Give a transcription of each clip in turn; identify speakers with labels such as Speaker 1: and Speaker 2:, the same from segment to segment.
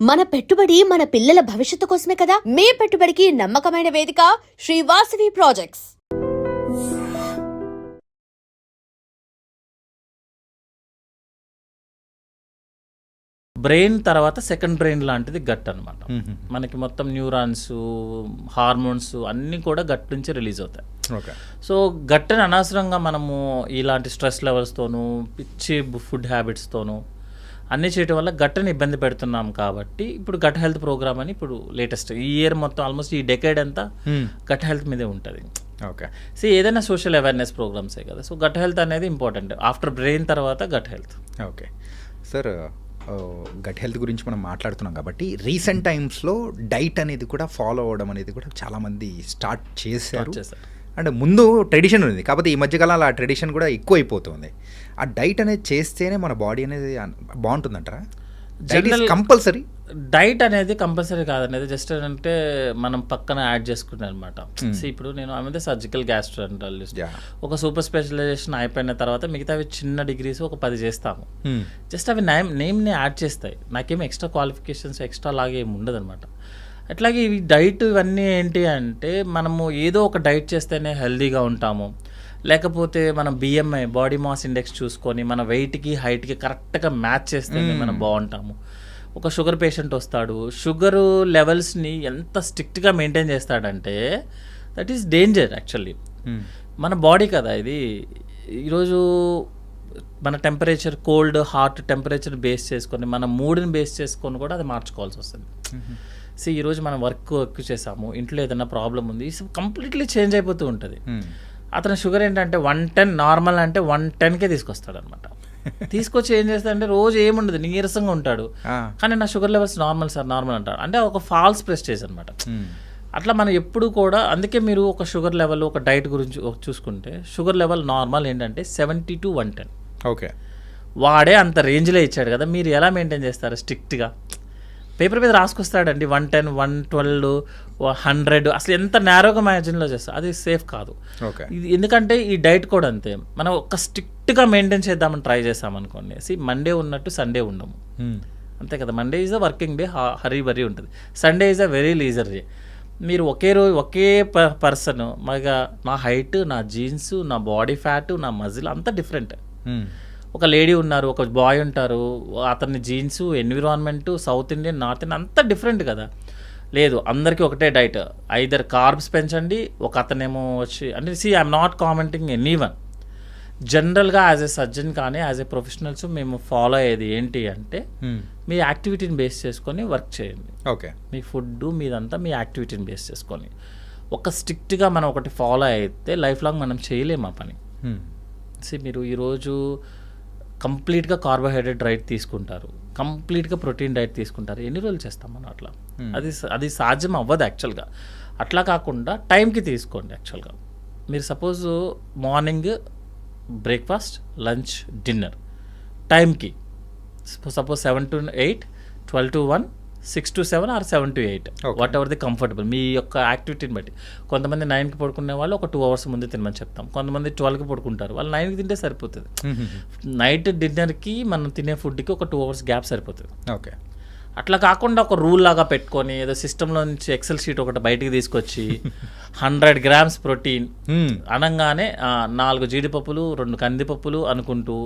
Speaker 1: మన పెట్టుబడి మన పిల్లల భవిష్యత్తు కోసమే కదా. మీ పెట్టుబడికి నమ్మకమైన వేదిక శ్రీ వాసవి ప్రాజెక్ట్స్.
Speaker 2: బ్రెయిన్ తర్వాత సెకండ్ బ్రెయిన్ లాంటిది గట్ అనమాట. మనకి మొత్తం న్యూరాన్స్, హార్మోన్స్ అన్నీ కూడా గట్ నుంచి రిలీజ్ అవుతాయి. సో గట్ని అనవసరంగా మనము ఇలాంటి స్ట్రెస్ లెవెల్స్తోనూ, పిచ్చి ఫుడ్ హ్యాబిట్స్తోనూ అన్నీ చేయడం వల్ల గట్ని ఇబ్బంది పెడుతున్నాం. కాబట్టి ఇప్పుడు గట్ హెల్త్ ప్రోగ్రామ్ అని ఇప్పుడు లేటెస్ట్ ఈ ఇయర్ మొత్తం ఆల్మోస్ట్ ఈ డెకేడ్ అంతా గట్ హెల్త్ మీదే ఉంటుంది.
Speaker 3: ఓకే.
Speaker 2: సో ఏదైనా సోషల్ అవేర్నెస్ ప్రోగ్రామ్సే కదా. సో గట్ హెల్త్ అనేది ఇంపార్టెంట్. ఆఫ్టర్ బ్రెయిన్ తర్వాత gut health.
Speaker 3: Okay sir, gut health గురించి మనం మాట్లాడుతున్నాం కాబట్టి రీసెంట్ టైమ్స్లో డైట్ అనేది కూడా ఫాలో అవ్వడం అనేది కూడా చాలామంది స్టార్ట్ చేశారు. అంటే ముందు ట్రెడిషన్ ఉంది, కాకపోతే ఈ మధ్యకాలంలో ఆ ట్రెడిషన్ కూడా ఎక్కువ అయిపోతుంది. ఆ డైట్ అనేది చేస్తేనే మన బాడీ అనేది బాగుంటుందంటారా? కంపల్సరీ
Speaker 2: డైట్ అనేది కంపల్సరీ కాదనేది జస్ట్ అంటే మనం పక్కన యాడ్ చేసుకున్నాను అనమాట. సో ఇప్పుడు నేను ఆమె సర్జికల్ గ్యాస్ట్రోఎంటరాలజిస్ట్, ఒక సూపర్ స్పెషలైజేషన్ అయిపోయిన తర్వాత మిగతా అవి చిన్న డిగ్రీస్ ఒక 10 చేస్తాము. జస్ట్ అవి నేమ్ని యాడ్ చేస్తాయి. నాకేమి ఎక్స్ట్రా క్వాలిఫికేషన్స్ ఎక్స్ట్రా లాగే ఏమి ఉండదు అనమాట. అట్లాగే ఇవి డైట్ ఇవన్నీ ఏంటి అంటే మనము ఏదో ఒక డైట్ చేస్తేనే హెల్దీగా ఉంటాము, లేకపోతే మనం బిఎంఐ బాడీ మాస్ ఇండెక్స్ చూసుకొని మన వెయిట్కి హైట్కి కరెక్ట్గా మ్యాచ్ చేస్తేనే మనం బాగుంటాము. ఒక షుగర్ పేషెంట్ వస్తాడు, షుగర్ లెవెల్స్ని ఎంత స్ట్రిక్ట్గా మెయింటైన్ చేస్తాడంటే దట్ ఈస్ డేంజర్ యాక్చువల్లీ. మన బాడీ కదా ఇది. ఈరోజు మన temperature, cold hot temperature base చేసుకొని మన మూడ్ని బేస్ చేసుకొని కూడా అది మార్చుకోవాల్సి వస్తుంది. సో ఈరోజు మనం వర్క్ ఎక్కువ చేసాము, ఇంట్లో ఏదైనా ప్రాబ్లం ఉంది, కంప్లీట్లీ చేంజ్ అయిపోతూ ఉంటుంది. అతని షుగర్ ఏంటంటే 110 నార్మల్ అంటే 110కే తీసుకొస్తాడు అనమాట. తీసుకొచ్చి ఏం చేస్తాడంటే రోజు ఏముండదు, నీరసంగా ఉంటాడు, కానీ నా sugar levels normal sir normal అంటాడు. అంటే ఒక ఫాల్స్ ప్రెస్టేజ్ అనమాట. అట్లా మనం ఎప్పుడు కూడా, అందుకే మీరు ఒక షుగర్ లెవెల్, ఒక డైట్ గురించి చూసుకుంటే షుగర్ లెవెల్ నార్మల్ ఏంటంటే 70 to 110.
Speaker 3: ఓకే.
Speaker 2: వాడే అంత రేంజ్లో ఇచ్చాడు కదా, మీరు ఎలా మెయింటైన్ చేస్తారు? స్ట్రిక్ట్గా పేపర్ మీద రాసుకొస్తాడండి 110, 112, 100, అసలు ఎంత నేరోగా మ్యాజిన్లో చేస్తారు. అది సేఫ్ కాదు. ఇది ఎందుకంటే ఈ డైట్ కూడా అంతే. మనం ఒక స్ట్రిక్ట్గా మెయింటైన్ చేద్దామని ట్రై చేస్తామనుకోండి, మండే ఉన్నట్టు సండే ఉండము, అంతే కదా. Monday is a working day, hurry burry ఉంటుంది. Sunday is a very leisure day. మీరు ఒకే రోజు ఒకే పర్సన్, మగా నా హైట్, నా జీన్స్, నా బాడీ ఫ్యాట్, నా మజిల్ అంతా డిఫరెంట్. ఒక లేడీ ఉన్నారు, ఒక బాయ్ ఉంటారు, అతని jeans, environment, south Indian, north Indian అంతా డిఫరెంట్ కదా. లేదు అందరికీ ఒకటే డైట్, ఐదర్ కార్బ్స్ పెంచండి, ఒక అతనేమో వచ్చి అంటే ఐఎమ్ నాట్ కామెంటింగ్ ఎనీవన్. జనరల్గా యాజ్ ఏ సర్జన్ కానీ యాజ్ ఏ ప్రొఫెషనల్స్ మేము ఫాలో అయ్యేది ఏంటి అంటే మీ యాక్టివిటీని బేస్ చేసుకొని వర్క్ చేయండి.
Speaker 3: ఓకే.
Speaker 2: మీ ఫుడ్ మీదంతా మీ యాక్టివిటీని బేస్ చేసుకొని ఒక స్ట్రిక్ట్గా మనం ఒకటి ఫాలో అయితే లైఫ్ లాంగ్ మనం చేయలేము ఆ పని. మీరు ఈరోజు కంప్లీట్గా కార్బోహైడ్రేట్ డైట్ తీసుకుంటారు, కంప్లీట్గా ప్రోటీన్ డైట్ తీసుకుంటారు, ఎన్ని రోజులు చేస్తాం మనం అట్లా? అది సాధ్యం అవ్వదు యాక్చువల్గా. అట్లా కాకుండా టైంకి తీసుకోండి. యాక్చువల్గా మీరు suppose morning breakfast, lunch, dinner టైంకి, suppose 7 to 8, 12 to 1, 6 to 7 or 7 to 8, whatever the comfortable మీ యొక్క యాక్టివిటీని బట్టి. కొంతమంది 9కి పడుకునే వాళ్ళు ఒక 2 hours ముందు తినమని చెప్తాం, కొంతమంది 12కి పడుకుంటారు, వాళ్ళు 9కి తింటే సరిపోతుంది. నైట్ డిన్నర్కి మనం తినే ఫుడ్కి ఒక 2 hours గ్యాప్ సరిపోతుంది.
Speaker 3: ఓకే.
Speaker 2: అట్లా కాకుండా ఒక రూల్ లాగా పెట్టుకొని ఏదో సిస్టంలో నుంచి ఎక్సెల్ షీట్ ఒకటి బయటికి తీసుకొచ్చి 100 grams ప్రోటీన్ అనగానే 4 జీడిపప్పులు, 2 కందిపప్పులు అనుకుంటూ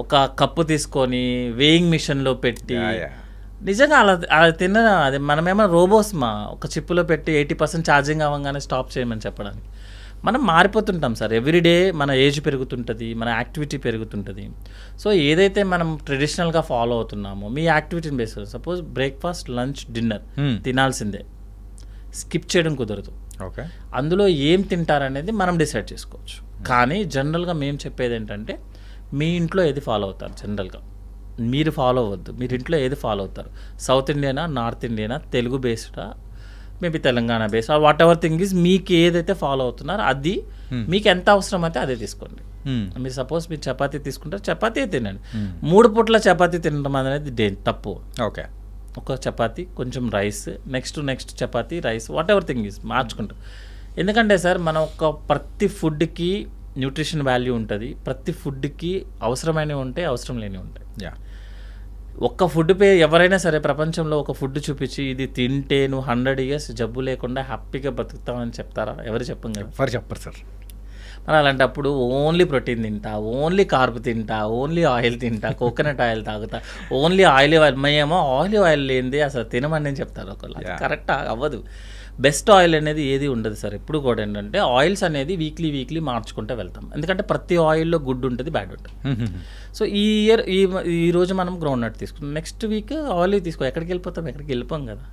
Speaker 2: ఒక కప్పు తీసుకొని వేయింగ్ మిషన్లో పెట్టి, నిజంగా అలా తిన్న అది మనమేమో రోబోస్ ఒక చిప్పులో పెట్టి 80% ఛార్జింగ్ అవ్వగానే స్టాప్ చేయమని చెప్పడానికి. మనం మారిపోతుంటాం సార్. ఎవ్రీడే మన ఏజ్ పెరుగుతుంటుంది, మన యాక్టివిటీ పెరుగుతుంటుంది. సో ఏదైతే మనం ట్రెడిషనల్గా ఫాలో అవుతున్నామో మీ యాక్టివిటీని base, suppose breakfast, lunch, dinner తినాల్సిందే, స్కిప్ చేయడం కుదరదు.
Speaker 3: ఓకే. అందులో
Speaker 2: ఏం తింటారనేది మనం డిసైడ్ చేసుకోవచ్చు. కానీ జనరల్గా మేము చెప్పేది ఏంటంటే మీ ఇంట్లో ఏది ఫాలో అవుతారు జనరల్గా మీరు ఫాలో అవ్వద్దు. మీరు ఇంట్లో ఏది ఫాలో అవుతారు? సౌత్ ఇండియనా, నార్త్ ఇండియనా, తెలుగు బేస్డా, maybe Telangana based, whatever thing is మీకు ఏదైతే ఫాలో అవుతున్నారో అది మీకు ఎంత అవసరం అయితే అదే తీసుకోండి. మీరు సపోజ్ మీరు చపాతీ తీసుకుంటారు, చపాతీ తినండి. 3 పూట్ల చపాతీ తినడం అనేది తప్పు.
Speaker 3: ఓకే.
Speaker 2: ఒక చపాతీ, కొంచెం rice, next chapati, rice, whatever thing is మార్చుకుంటాం. ఎందుకంటే సార్ మనం ప్రతి ఫుడ్కి న్యూట్రిషన్ వాల్యూ ఉంటుంది, ప్రతి ఫుడ్కి అవసరమైనవి ఉంటాయి, అవసరం లేనివి ఉంటాయి. ఒక్క ఫుడ్ ఎవరైనా సరే ప్రపంచంలో ఒక ఫుడ్ చూపించి ఇది తింటే నువ్వు 100 years జబ్బు లేకుండా హ్యాపీగా బతుకుతామని చెప్తారా? ఎవరు చెప్పం కదా.
Speaker 3: ఎవరు చెప్పరు సార్.
Speaker 2: మరి అలాంటప్పుడు ఓన్లీ ప్రోటీన్ తింటా, ఓన్లీ కార్బ్ తింటా, ఓన్లీ ఆయిల్ తింటా, కోకోనట్ ఆయిల్ తాగుతా, ఓన్లీ ఆయిల్ మేమో ఆయిల్ లేనిది అసలు తినమని చెప్తారు ఒకళ్ళు. కరెక్ట్ అవ్వదు. బెస్ట్ ఆయిల్ అనేది ఏది ఉండదు సార్. ఎప్పుడు కూడా ఏంటంటే ఆయిల్స్ అనేది వీక్లీ మార్చుకుంటూ వెళ్తాం. ఎందుకంటే ప్రతి ఆయిల్లో గుడ్ ఉంటుంది, బ్యాడ్ ఉంటుంది. సో ఈ ఇయర్ ఈ రోజు మనం గ్రౌండ్ నట్ తీసుకున్నాం, నెక్స్ట్ వీక్ ఆయిల్ తీసుకో, ఎక్కడికి వెళ్ళిపోం కదా.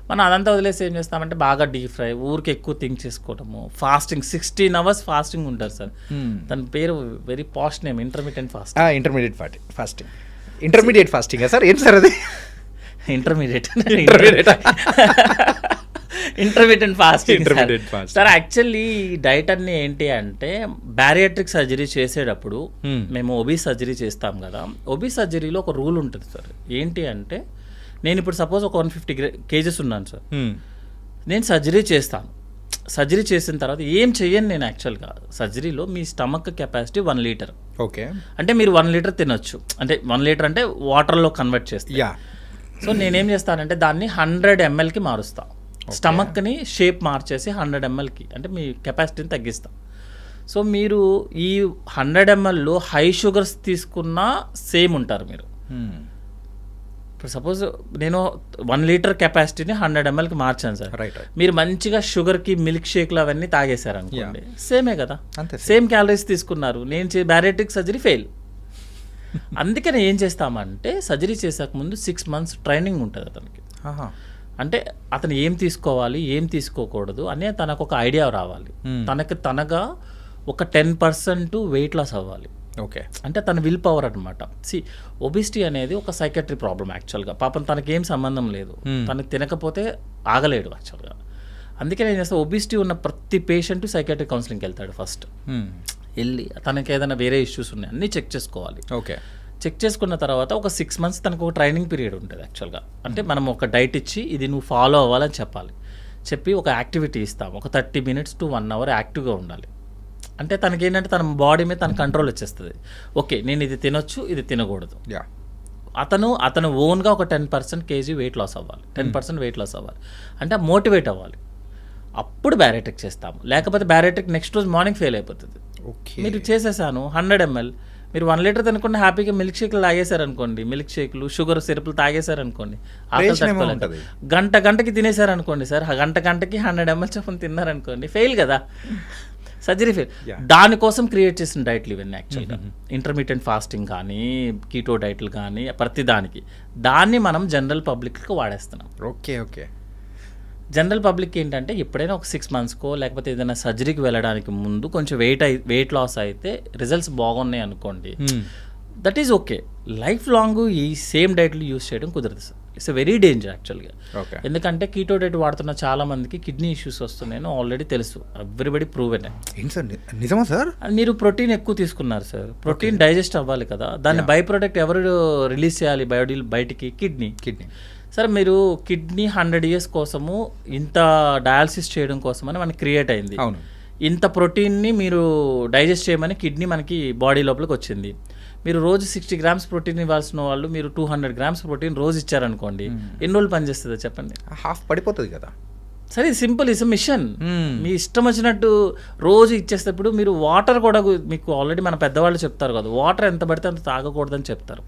Speaker 2: మనం అదంతా వదిలేసి ఏం చేస్తామంటే బాగా డీప్ ఫ్రై, ఊరికి ఎక్కువ థింక్ చేసుకోవటము, ఫాస్టింగ్ 16 hours ఫాస్టింగ్ ఉంటారు సార్. దాని పేరు very past name, intermediate fasting.
Speaker 3: Intermediate fasting sir, ఏం సార్ అది?
Speaker 2: Intermediate fasting sir. Actually diet అన్ని ఏంటి అంటే బ్యారియాట్రిక్ సర్జరీ చేసేటప్పుడు మేము ఒబీస్ సర్జరీ చేస్తాం కదా. ఒబీస్ సర్జరీలో ఒక రూల్ ఉంటుంది సార్. ఏంటి అంటే నేను ఇప్పుడు సపోజ్ ఒక 150 kgs ఉన్నాను సార్, నేను సర్జరీ చేస్తాను. సర్జరీ చేసిన తర్వాత ఏం చెయ్యను నేను. యాక్చువల్గా సర్జరీలో మీ స్టమక్ కెపాసిటీ 1 liter.
Speaker 3: ఓకే, అంటే
Speaker 2: మీరు 1 liter తినొచ్చు. అంటే 1 liter అంటే వాటర్లో కన్వర్ట్ చేస్తా. సో నేనేం చేస్తానంటే దాన్ని 100 mlకి మారుస్తాను. స్టమక్ని షేప్ మార్చేసి 100 mlకి, అంటే మీ కెపాసిటీని తగ్గిస్తాం. సో మీరు ఈ 100 mlలో హై షుగర్స్ తీసుకున్నా సేమ్ ఉంటారు మీరు. ఇప్పుడు సపోజ్ నేను 1 liter కెపాసిటీని 100 mlకి మార్చాను సార్. మీరు మంచిగా షుగర్కి మిల్క్ షేక్లు అవన్నీ తాగేశారు అనుకోండి, సేమే కదా, సేమ్ క్యాలరీస్ తీసుకున్నారు. నేను బ్యారియాట్రిక్ సర్జరీ ఫెయిల్. అందుకని ఏం చేస్తామంటే సర్జరీ చేసాక ముందు 6 months ట్రైనింగ్ ఉంటుంది అతనికి. అంటే అతను ఏం తీసుకోవాలి, ఏం తీసుకోకూడదు అనే తనకు ఒక ఐడియా రావాలి. తనగా ఒక 10% వెయిట్ లాస్ అవ్వాలి.
Speaker 3: ఓకే, అంటే
Speaker 2: తన విల్ పవర్ అనమాట. ఒబిసిటీ అనేది ఒక సైకాట్రిక్ ప్రాబ్లం యాక్చువల్గా. పాపం తనకేం సంబంధం లేదు, తనకు తినకపోతే ఆగలేడు యాక్చువల్గా. అందుకే నేను చేస్తాను, ఒబిసిటీ ఉన్న ప్రతి పేషెంట్ సైకాట్రిక్ కౌన్సిలింగ్కి వెళ్తాడు ఫస్ట్. వెళ్ళి తనకి ఏదైనా వేరే ఇష్యూస్ ఉన్నాయి అన్నీ చెక్ చేసుకోవాలి.
Speaker 3: ఓకే,
Speaker 2: చెక్ చేసుకున్న తర్వాత ఒక 6 months తనకు ఒక ట్రైనింగ్ పీరియడ్ ఉంటుంది యాక్చువల్గా. అంటే మనం ఒక డైట్ ఇచ్చి ఇది నువ్వు ఫాలో అవ్వాలని చెప్పి ఒక యాక్టివిటీ ఇస్తాం. ఒక 30 minutes to 1 hour యాక్టివ్గా ఉండాలి. అంటే తనకి ఏంటంటే తన బాడీ మీద తన కంట్రోల్ వచ్చేస్తుంది. ఓకే, నేను ఇది తినొచ్చు, ఇది తినకూడదు. అతను ఓన్గా ఒక 10% kg వెయిట్ లాస్ అవ్వాలి, 10% వెయిట్ లాస్ అవ్వాలి. అంటే మోటివేట్ అవ్వాలి. అప్పుడు బ్యారియాట్రిక్ చేస్తాము. లేకపోతే బ్యారియాట్రిక్ నెక్స్ట్ రోజు మార్నింగ్ ఫెయిల్ అయిపోతుంది. మీరు చేసేసాను 100 ml, మీరు 1 liter తినకుండా హ్యాపీగా మిల్క్ షేక్లు తాగేశారనుకోండి, మిల్క్ షేక్లు షుగర్ సిరప్లు తాగేశారనుకోండి, గంటకి తినేశారనుకోండి సార్, గంటకి 100 ml చొప్పున తిన్నారనుకోండి, ఫెయిల్ కదా, సర్జరీ ఫెయిల్. దానికోసం క్రియేట్ చేసిన డైట్లు ఇవన్నీ యాక్చువల్గా. ఇంటర్మీడియట్ ఫాస్టింగ్ కానీ, కీటో డైట్లు కానీ, ప్రతి దాన్ని మనం జనరల్ పబ్లిక్కి వాడేస్తున్నాం.
Speaker 3: ఓకే,
Speaker 2: జనరల్ పబ్లిక్ ఏంటంటే ఎప్పుడైనా ఒక 6 monthsకో లేకపోతే ఏదైనా సర్జరీకి వెళ్ళడానికి ముందు కొంచెం వెయిట్ లాస్ అయితే రిజల్ట్స్ బాగున్నాయి అనుకోండి, that is okay. Life long ఈ సేమ్ డైట్లు యూస్ చేయడం కుదరదు sir. It's a very danger యాక్చువల్గా. ఎందుకంటే కీటో డైట్ వాడుతున్న చాలా మందికి కిడ్నీ ఇష్యూస్ వస్తున్నాయని ఆల్రెడీ తెలుసు, ఎవ్రీబడి ప్రూవెన్.
Speaker 3: నిజమా సార్?
Speaker 2: మీరు ప్రోటీన్ ఎక్కువ తీసుకున్నారు సార్, ప్రోటీన్ డైజెస్ట్ అవ్వాలి కదా, దాన్ని బై ప్రొడక్ట్ ఎవరు రిలీజ్ చేయాలి బయటికి? కిడ్నీ. సరే, మీరు కిడ్నీ 100 years కోసము ఇంత డయాలసిస్ చేయడం కోసమని మనకి క్రియేట్ అయింది. ఇంత ప్రోటీన్ని మీరు డైజెస్ట్ చేయమని కిడ్నీ మనకి బాడీ లోపలికి వచ్చింది. మీరు రోజు 60 grams ప్రోటీన్ ఇవ్వాల్సిన వాళ్ళు మీరు 200 grams ప్రోటీన్ రోజు ఇచ్చారనుకోండి, ఎన్ని రోజులు పనిచేస్తుందో చెప్పండి?
Speaker 3: హాఫ్ పడిపోతుంది కదా.
Speaker 2: సరే, సింపుల్, ఇస్ మిషన్. మీ ఇష్టం వచ్చినట్టు రోజు ఇచ్చేసేటప్పుడు మీరు వాటర్ కూడా, మీకు ఆల్రెడీ మన పెద్దవాళ్ళు చెప్తారు కదా, వాటర్ ఎంత పడితే అంత తాగకూడదని చెప్తారు.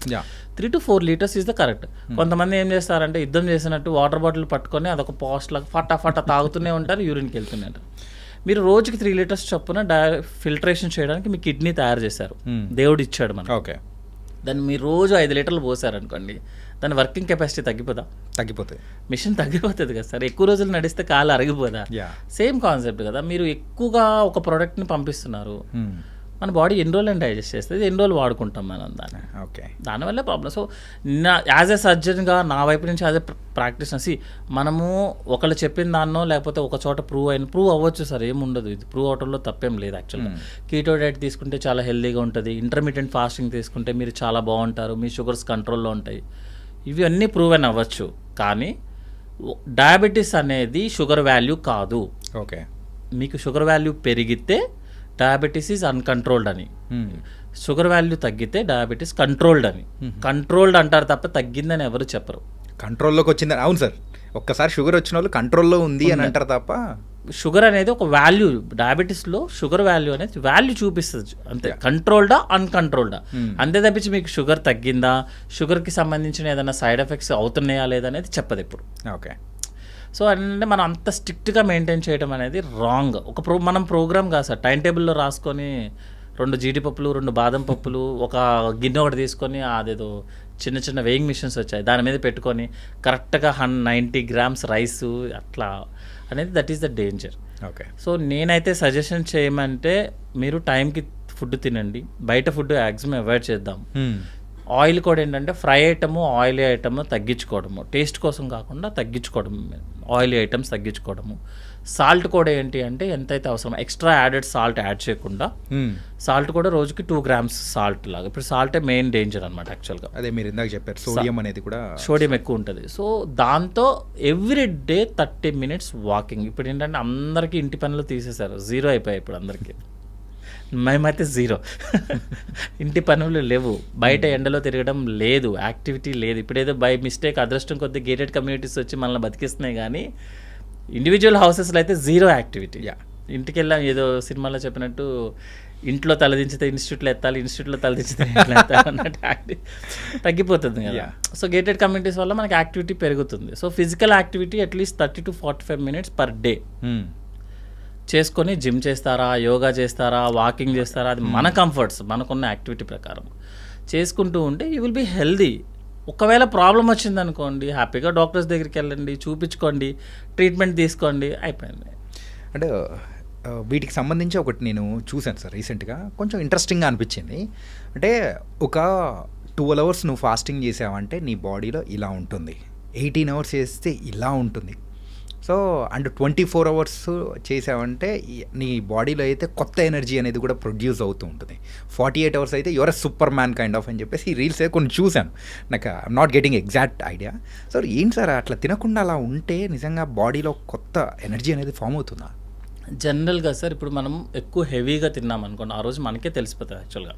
Speaker 2: 3 to 4 liters is the correct. కొంతమంది ఏం చేస్తారంటే యుద్ధం చేసినట్టు వాటర్ బాటిల్ పట్టుకొని అదొక పోస్ట్ లాగా ఫటా తాగుతూనే ఉంటారు, యూరిన్కి వెళ్తున్నారు. మీరు రోజుకి 3 liters చొప్పున ఫిల్టరేషన్ చేయడానికి మీ కిడ్నీ తయారు చేశారు, దేవుడు ఇచ్చాడు మనకు.
Speaker 3: ఓకే,
Speaker 2: దాన్ని మీరు రోజు 5 లీటర్లు పోసారనుకోండి, దాని వర్కింగ్ కెపాసిటీ తగ్గిపోతుంది, మిషన్ తగ్గిపోతుంది కదా సార్. ఎక్కువ రోజులు నడిస్తే కాలు అరిగిపోదా? సేమ్ కాన్సెప్ట్ కదా. మీరు ఎక్కువగా ఒక ప్రోడక్ట్ని పంపిస్తున్నారు, మన బాడీ ఎన్ని రోజులు డైజెస్ట్ చేస్తుంది, ఎన్ని రోజులు వాడుకుంటాం మనం దాన్ని.
Speaker 3: ఓకే,
Speaker 2: దానివల్లే ప్రాబ్లం. సో యాజ్ ఎ సర్జన్గా నా వైపు నుంచి యాజ్ ఎ ప్రాక్టీషనర్, మనము ఒకళ్ళు చెప్పిన దాన్నో లేకపోతే ఒక చోట ప్రూవ్ అవ్వచ్చు సార్, ఏముండదు, ఇది ప్రూవ్ అవటంలో తప్పేం లేదు యాక్చువల్గా. కీటో డైట్ తీసుకుంటే చాలా హెల్తీగా ఉంటుంది, ఇంటర్మీడియట్ ఫాస్టింగ్ తీసుకుంటే మీరు చాలా బాగుంటారు, మీ షుగర్స్ కంట్రోల్లో ఉంటాయి, ఇవి అన్నీ ప్రూవెన్ అవ్వచ్చు. కానీ డయాబెటీస్ అనేది షుగర్ వాల్యూ కాదు.
Speaker 3: ఓకే,
Speaker 2: మీకు షుగర్ వాల్యూ పెరిగితే డయాబెటీస్ ఈజ్ అన్కంట్రోల్డ్ అని, షుగర్ వాల్యూ తగ్గితే డయాబెటీస్ కంట్రోల్డ్ అని. కంట్రోల్డ్ అంటారు తప్ప తగ్గిందని ఎవరు చెప్పరు.
Speaker 3: కంట్రోల్లోకి వచ్చిందని, అవును సార్, ఒక్కసారి షుగర్ వచ్చిన వాళ్ళు కంట్రోల్లో ఉంది అని అంటారు తప్ప
Speaker 2: షుగర్ అనేది ఒక వాల్యూ, డయాబెటీస్లో షుగర్ వాల్యూ అనేది వాల్యూ చూపిస్తుంది అంతే. కంట్రోల్డా అన్కంట్రోల్డా అంతే తప్పించి మీకు షుగర్ తగ్గిందా, షుగర్కి సంబంధించిన ఏదైనా సైడ్ ఎఫెక్ట్స్ అవుతున్నాయా లేదనేది చెప్పదు ఎప్పుడు.
Speaker 3: ఓకే.
Speaker 2: సో అంటే మనం అంత స్ట్రిక్ట్గా మెయింటైన్ చేయడం అనేది రాంగ్. మనం ప్రోగ్రామ్ కాదు సార్, టైం టేబుల్లో రాసుకొని 2 జీడిపప్పులు 2 బాదం పప్పులు ఒక గిన్నె ఒకటి తీసుకొని అదేదో చిన్న చిన్న వెయింగ్ మిషన్స్ వచ్చాయి దాని మీద పెట్టుకొని కరెక్ట్గా 90 grams రైస్ అట్లా అనేది that is the danger.
Speaker 3: Okay.
Speaker 2: So నేనైతే సజెషన్ చేయమంటే మీరు టైంకి ఫుడ్ తినండి, బయట ఫుడ్ మ్యాక్సిమం అవాయిడ్ చేద్దాం. ఆయిల్ కూడా ఏంటంటే ఫ్రై ఐటము ఆయిలీ ఐటమ్ తగ్గించుకోవడము, టేస్ట్ కోసం కాకుండా తగ్గించుకోవడం, ఆయిలీ ఐటమ్స్ తగ్గించుకోవడము. సాల్ట్ కూడా ఏంటి అంటే ఎంతైతే అవసరం ఎక్స్ట్రా యాడెడ్ సాల్ట్ యాడ్ చేయకుండా, సాల్ట్ కూడా రోజుకి 2 grams సాల్ట్ లాగా. ఇప్పుడు సాల్టే మెయిన్ డేంజర్ అనమాట యాక్చువల్గా.
Speaker 3: అదే మీరు ఇందాక చెప్పారు సోడియం అనేది కూడా,
Speaker 2: సోడియం ఎక్కువ ఉంటుంది. సో దాంతో ఎవ్రీ డే 30 minutes వాకింగ్. ఇప్పుడు ఏంటంటే అందరికీ ఇంటి పనులు తీసేశారు, 0 అయిపోయాయి ఇప్పుడు అందరికీ. మేమైతే 0 ఇంటి పనులు లేవు, బయట ఎండలో తిరగడం లేదు, యాక్టివిటీ లేదు. ఇప్పుడు ఏదో బై మిస్టేక్ అదృష్టం కొద్ది గేటెడ్ కమ్యూనిటీస్ వచ్చి మనల్ని బతికిస్తున్నాయి, కానీ ఇండివిజువల్ హౌసెస్లో అయితే 0 యాక్టివిటీ. ఇంటికి వెళ్ళాం ఏదో సినిమాలో చెప్పినట్టు, ఇంట్లో తలదించితే ఇన్స్టిట్యూట్లో ఎత్తాలి, ఇన్స్టిట్యూట్లో తలదించితే ఇంట్లో ఎత్తాలి అన్నట్టు తగ్గిపోతుంది కదా. సో గేటెడ్ కమ్యూనిటీస్ వల్ల మనకి యాక్టివిటీ పెరుగుతుంది. So physical activity at least 30 to 45 minutes per day చేసుకొని, జిమ్ చేస్తారా, యోగా చేస్తారా, వాకింగ్ చేస్తారా, అది మన కంఫర్ట్స్, మనకున్న యాక్టివిటీ ప్రకారం చేసుకుంటూ ఉంటే యూ విల్ బీ హెల్దీ. ఒకవేళ ప్రాబ్లం వచ్చింది అనుకోండి, హ్యాపీగా డాక్టర్స్ దగ్గరికి వెళ్ళండి, చూపించుకోండి, ట్రీట్మెంట్ తీసుకోండి, అయిపోయింది.
Speaker 3: అంటే వీటికి సంబంధించి ఒకటి నేను చూశాను సార్ రీసెంట్గా, కొంచెం ఇంట్రెస్టింగ్గా అనిపించింది. అంటే ఒక 12 hours నువ్వు ఫాస్టింగ్ చేసావంటే నీ బాడీలో ఇలా ఉంటుంది, 18 hours చేస్తే ఇలా ఉంటుంది. సో అండ్ 24 hours చేసావంటే నీ బాడీలో అయితే కొత్త ఎనర్జీ అనేది కూడా ప్రొడ్యూస్ అవుతూ ఉంటుంది. 48 hours అయితే you're super man kind of అని చెప్పేసి ఈ రీల్స్ కొన్ని చూశాను. నాకు I'm not getting exact idea. So ఏంటి సార్ అట్లా తినకుండా అలా ఉంటే నిజంగా బాడీలో కొత్త ఎనర్జీ అనేది ఫామ్ అవుతుందా?
Speaker 2: జనరల్గా సార్ ఇప్పుడు మనం ఎక్కువ హెవీగా తిన్నాం అనుకోండి, ఆ రోజు మనకే తెలిసిపోతుంది యాక్చువల్గా.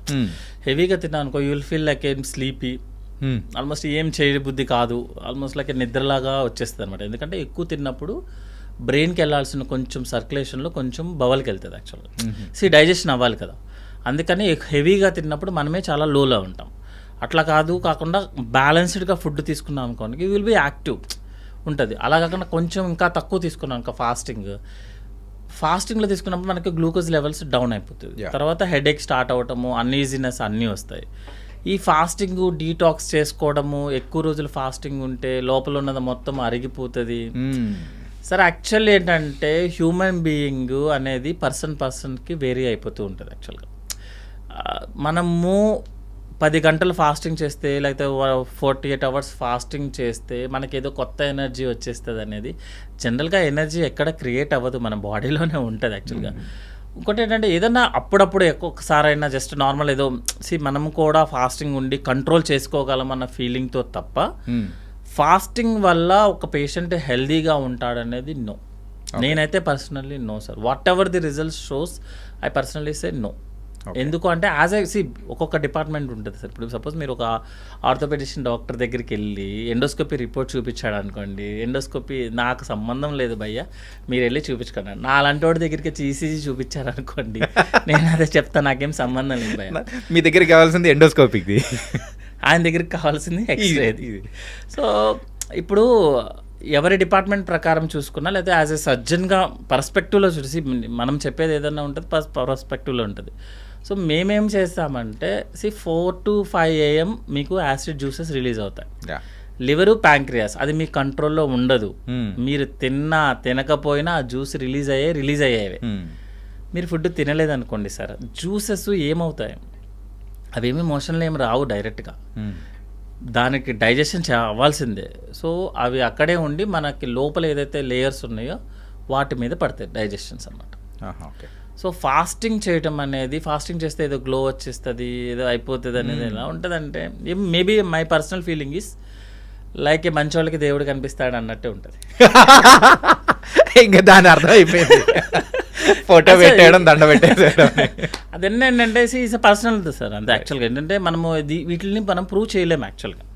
Speaker 2: హెవీగా తిన్నాం అనుకో, యూ విల్ ఫీల్ లైక్ ఏం స్లీపీ, ఆల్మోస్ట్ ఏం చేయబుద్ధి కాదు, ఆల్మోస్ట్ లైక్ నిద్రలాగా వచ్చేస్తుంది అనమాట. ఎందుకంటే ఎక్కువ తిన్నప్పుడు బ్రెయిన్కి వెళ్ళాల్సిన కొంచెం సర్క్యులేషన్లో కొంచెం బవల్కి వెళ్తుంది యాక్చువల్గా. డైజెషన్ అవ్వాలి కదా, అందుకని హెవీగా తిన్నప్పుడు మనమే చాలా లోలో ఉంటాం. అట్లా కాకుండా బ్యాలెన్స్డ్గా ఫుడ్ తీసుకున్నాం అనుకోండి, యూ విల్ బీ యాక్టివ్ ఉంటుంది. అలా కాకుండా కొంచెం ఇంకా తక్కువ తీసుకున్నాం అనుకో, ఫాస్టింగ్లో తీసుకున్నప్పుడు మనకి గ్లూకోజ్ లెవెల్స్ డౌన్ అయిపోతుంది, తర్వాత హెడేక్ స్టార్ట్ అవ్వటము, అన్ఈజీనెస్ అన్నీ వస్తాయి. ఈ ఫాస్టింగ్ డీటాక్స్ చేసుకోవడము, ఎక్కువ రోజులు ఫాస్టింగ్ ఉంటే లోపల ఉన్నది మొత్తం అరిగిపోతుంది. సార్ యాక్చువల్లీ ఏంటంటే హ్యూమన్ బీయింగ్ అనేది పర్సన్కి వేరీ అయిపోతూ ఉంటుంది యాక్చువల్గా. మనము 10 గంటలు ఫాస్టింగ్ చేస్తే, లేకపోతే 48 hours ఫాస్టింగ్ చేస్తే మనకి ఏదో కొత్త ఎనర్జీ వచ్చేస్తుంది అనేది జనరల్గా ఎనర్జీ ఎక్కడ క్రియేట్ అవ్వదు, మన బాడీలోనే ఉంటుంది యాక్చువల్గా. ఇంకోటి ఏంటంటే ఏదన్నా అప్పుడప్పుడు ఒక్కొక్కసారి అయినా జస్ట్ నార్మల్ ఏదో మనం కూడా ఫాస్టింగ్ ఉండి కంట్రోల్ చేసుకోగలం అన్న ఫీలింగ్తో తప్ప ఫాస్టింగ్ వల్ల ఒక పేషెంట్ హెల్దీగా ఉంటాడనేది నో. నేనైతే personally no sir. Whatever the results shows I personally say no. ఎందుకు అంటే ఒక్కొక్క డిపార్ట్మెంట్ ఉంటుంది సార్. ఇప్పుడు సపోజ్ మీరు ఒక ఆర్థోపెడిషన్ డాక్టర్ దగ్గరికి వెళ్ళి ఎండోస్కోపీ రిపోర్ట్ చూపించాడు అనుకోండి, ఎండోస్కోపీ నాకు సంబంధం లేదు భయ్య, మీరు వెళ్ళి చూపించుకోండి. నా అలాంటి వాడి దగ్గరికి ఈసీజీ చూపించారు అనుకోండి, నేను అదే చెప్తాను, నాకేం సంబంధం లేదు భయ్య.
Speaker 3: మీ దగ్గరికి కావాల్సింది ఎండోస్కోపీకి,
Speaker 2: ఆయన దగ్గరికి కావాల్సింది ఎక్స్రే. సో ఇప్పుడు ఎవరి డిపార్ట్మెంట్ ప్రకారం చూసుకున్నా, లేకపోతే యాజ్ ఎ సర్జన్గా పర్స్పెక్టివ్లో చూసి మనం చెప్పేది ఏదైనా ఉంటుంది, పర్స్పెక్టివ్లో ఉంటుంది. సో మేమేం చేస్తామంటే 4 to 5 AM మీకు యాసిడ్ జ్యూసెస్ రిలీజ్ అవుతాయి. లివరు, ప్యాంక్రియాస్ అది మీ కంట్రోల్లో ఉండదు. మీరు తినకపోయినా ఆ జ్యూస్ రిలీజ్ అయ్యేవి. మీరు ఫుడ్ తినలేదనుకోండి సార్, జ్యూసెస్ ఏమవుతాయి, అవేమి మోషన్లో ఏమి రావు డైరెక్ట్గా, దానికి డైజెషన్ అవ్వాల్సిందే. సో అవి అక్కడే ఉండి మనకి లోపల ఏదైతే లేయర్స్ ఉన్నాయో వాటి మీద పడతాయి డైజెషన్స్ అన్నమాట.
Speaker 3: ఓకే.
Speaker 2: సో ఫాస్టింగ్ చేయటం అనేది, ఫాస్టింగ్ చేస్తే ఏదో గ్లో వచ్చేస్తుంది, ఏదో అయిపోతుంది అనేది ఎలా ఉంటుందంటే, maybe my personal feeling is like మంచి వాళ్ళకి దేవుడు కనిపిస్తాడు అన్నట్టే ఉంటుంది.
Speaker 3: ఇంకా దాని అర్థం అయిపోయింది. ఫోటో పెట్టేయడం, దండ పెట్టేసేయడం.
Speaker 2: అదన్నీ ఏంటంటే ఈజ్ పర్సనల్ సార్ అంతే. యాక్చువల్గా ఏంటంటే మనము వీటిని మనం ప్రూవ్ చేయలేము యాక్చువల్గా.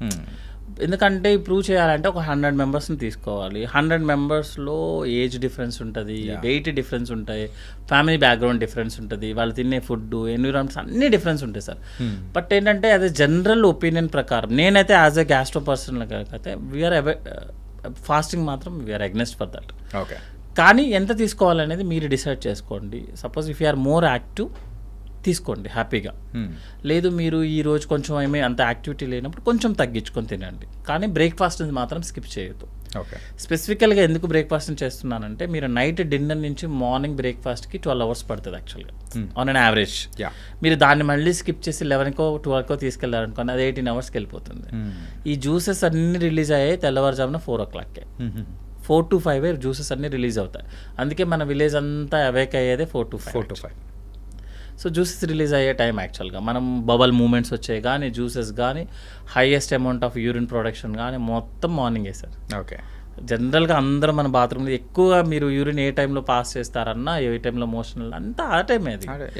Speaker 2: ఎందుకంటే ప్రూవ్ చేయాలంటే ఒక 100 మెంబర్స్ని తీసుకోవాలి. 100 మెంబర్స్లో ఏజ్ డిఫరెన్స్ ఉంటుంది, వెయిట్ డిఫరెన్స్ ఉంటాయి, ఫ్యామిలీ బ్యాక్గ్రౌండ్ డిఫరెన్స్ ఉంటుంది, వాళ్ళు తినే ఫుడ్, ఎన్విరాన్మెంట్స్ అన్నీ డిఫరెన్స్ ఉంటాయి సార్. బట్ ఏంటంటే అది జనరల్ ఒపీనియన్ ప్రకారం నేనైతే యాజ్ ఎ గ్యాస్ట్రో పర్సన్ అయితే వీఆర్ ఫాస్టింగ్ మాత్రం we are against for that.
Speaker 3: Okay.
Speaker 2: కానీ ఎంత తీసుకోవాలనేది మీరు డిసైడ్ చేసుకోండి. Suppose if you are more active తీసుకోండి హ్యాపీగా. లేదు మీరు ఈరోజు కొంచెం ఏమీ అంత యాక్టివిటీ లేనప్పుడు కొంచెం తగ్గించుకొని తినండి, కానీ బ్రేక్ఫాస్ట్ మాత్రం స్కిప్ చేయొద్దు.
Speaker 3: ఓకే.
Speaker 2: స్పెసిఫికల్గా ఎందుకు బ్రేక్ఫాస్ట్ చేస్తున్నానంటే మీరు నైట్ డిన్నర్ నుంచి మార్నింగ్ బ్రేక్ఫాస్ట్కి 12 hours పడుతుంది యాక్చువల్గా ఆన్ అన్ యావరేజ్. మీరు దాన్ని మళ్ళీ స్కిప్ చేసి 11కో 12కో తీసుకెళ్లారనుకోండి, అది 18 hours వెళ్ళిపోతుంది. ఈ జ్యూసెస్ అన్నీ రిలీజ్ అయ్యాయి తెల్లవారుజామున 4 o'clock. 4 to 5 జ్యూసెస్ అన్నీ రిలీజ్ అవుతాయి. అందుకే మన విలేజ్ అంతా అవేక్ అయ్యేదే 4 to 5. సో జ్యూసెస్ రిలీజ్ అయ్యే టైం యాక్చువల్గా మనం బబల్ మూమెంట్స్ వచ్చాయి కానీ జ్యూసెస్ కానీ highest amount of urine production కానీ మొత్తం మార్నింగే సార్.
Speaker 3: ఓకే.
Speaker 2: జనరల్గా అందరూ మన బాత్రూమ్లో ఎక్కువగా మీరు యూరిన్ ఏ టైంలో పాస్ చేస్తారన్నా, ఏ టైంలో మోషన్ అంతా ఆ టైమే. అది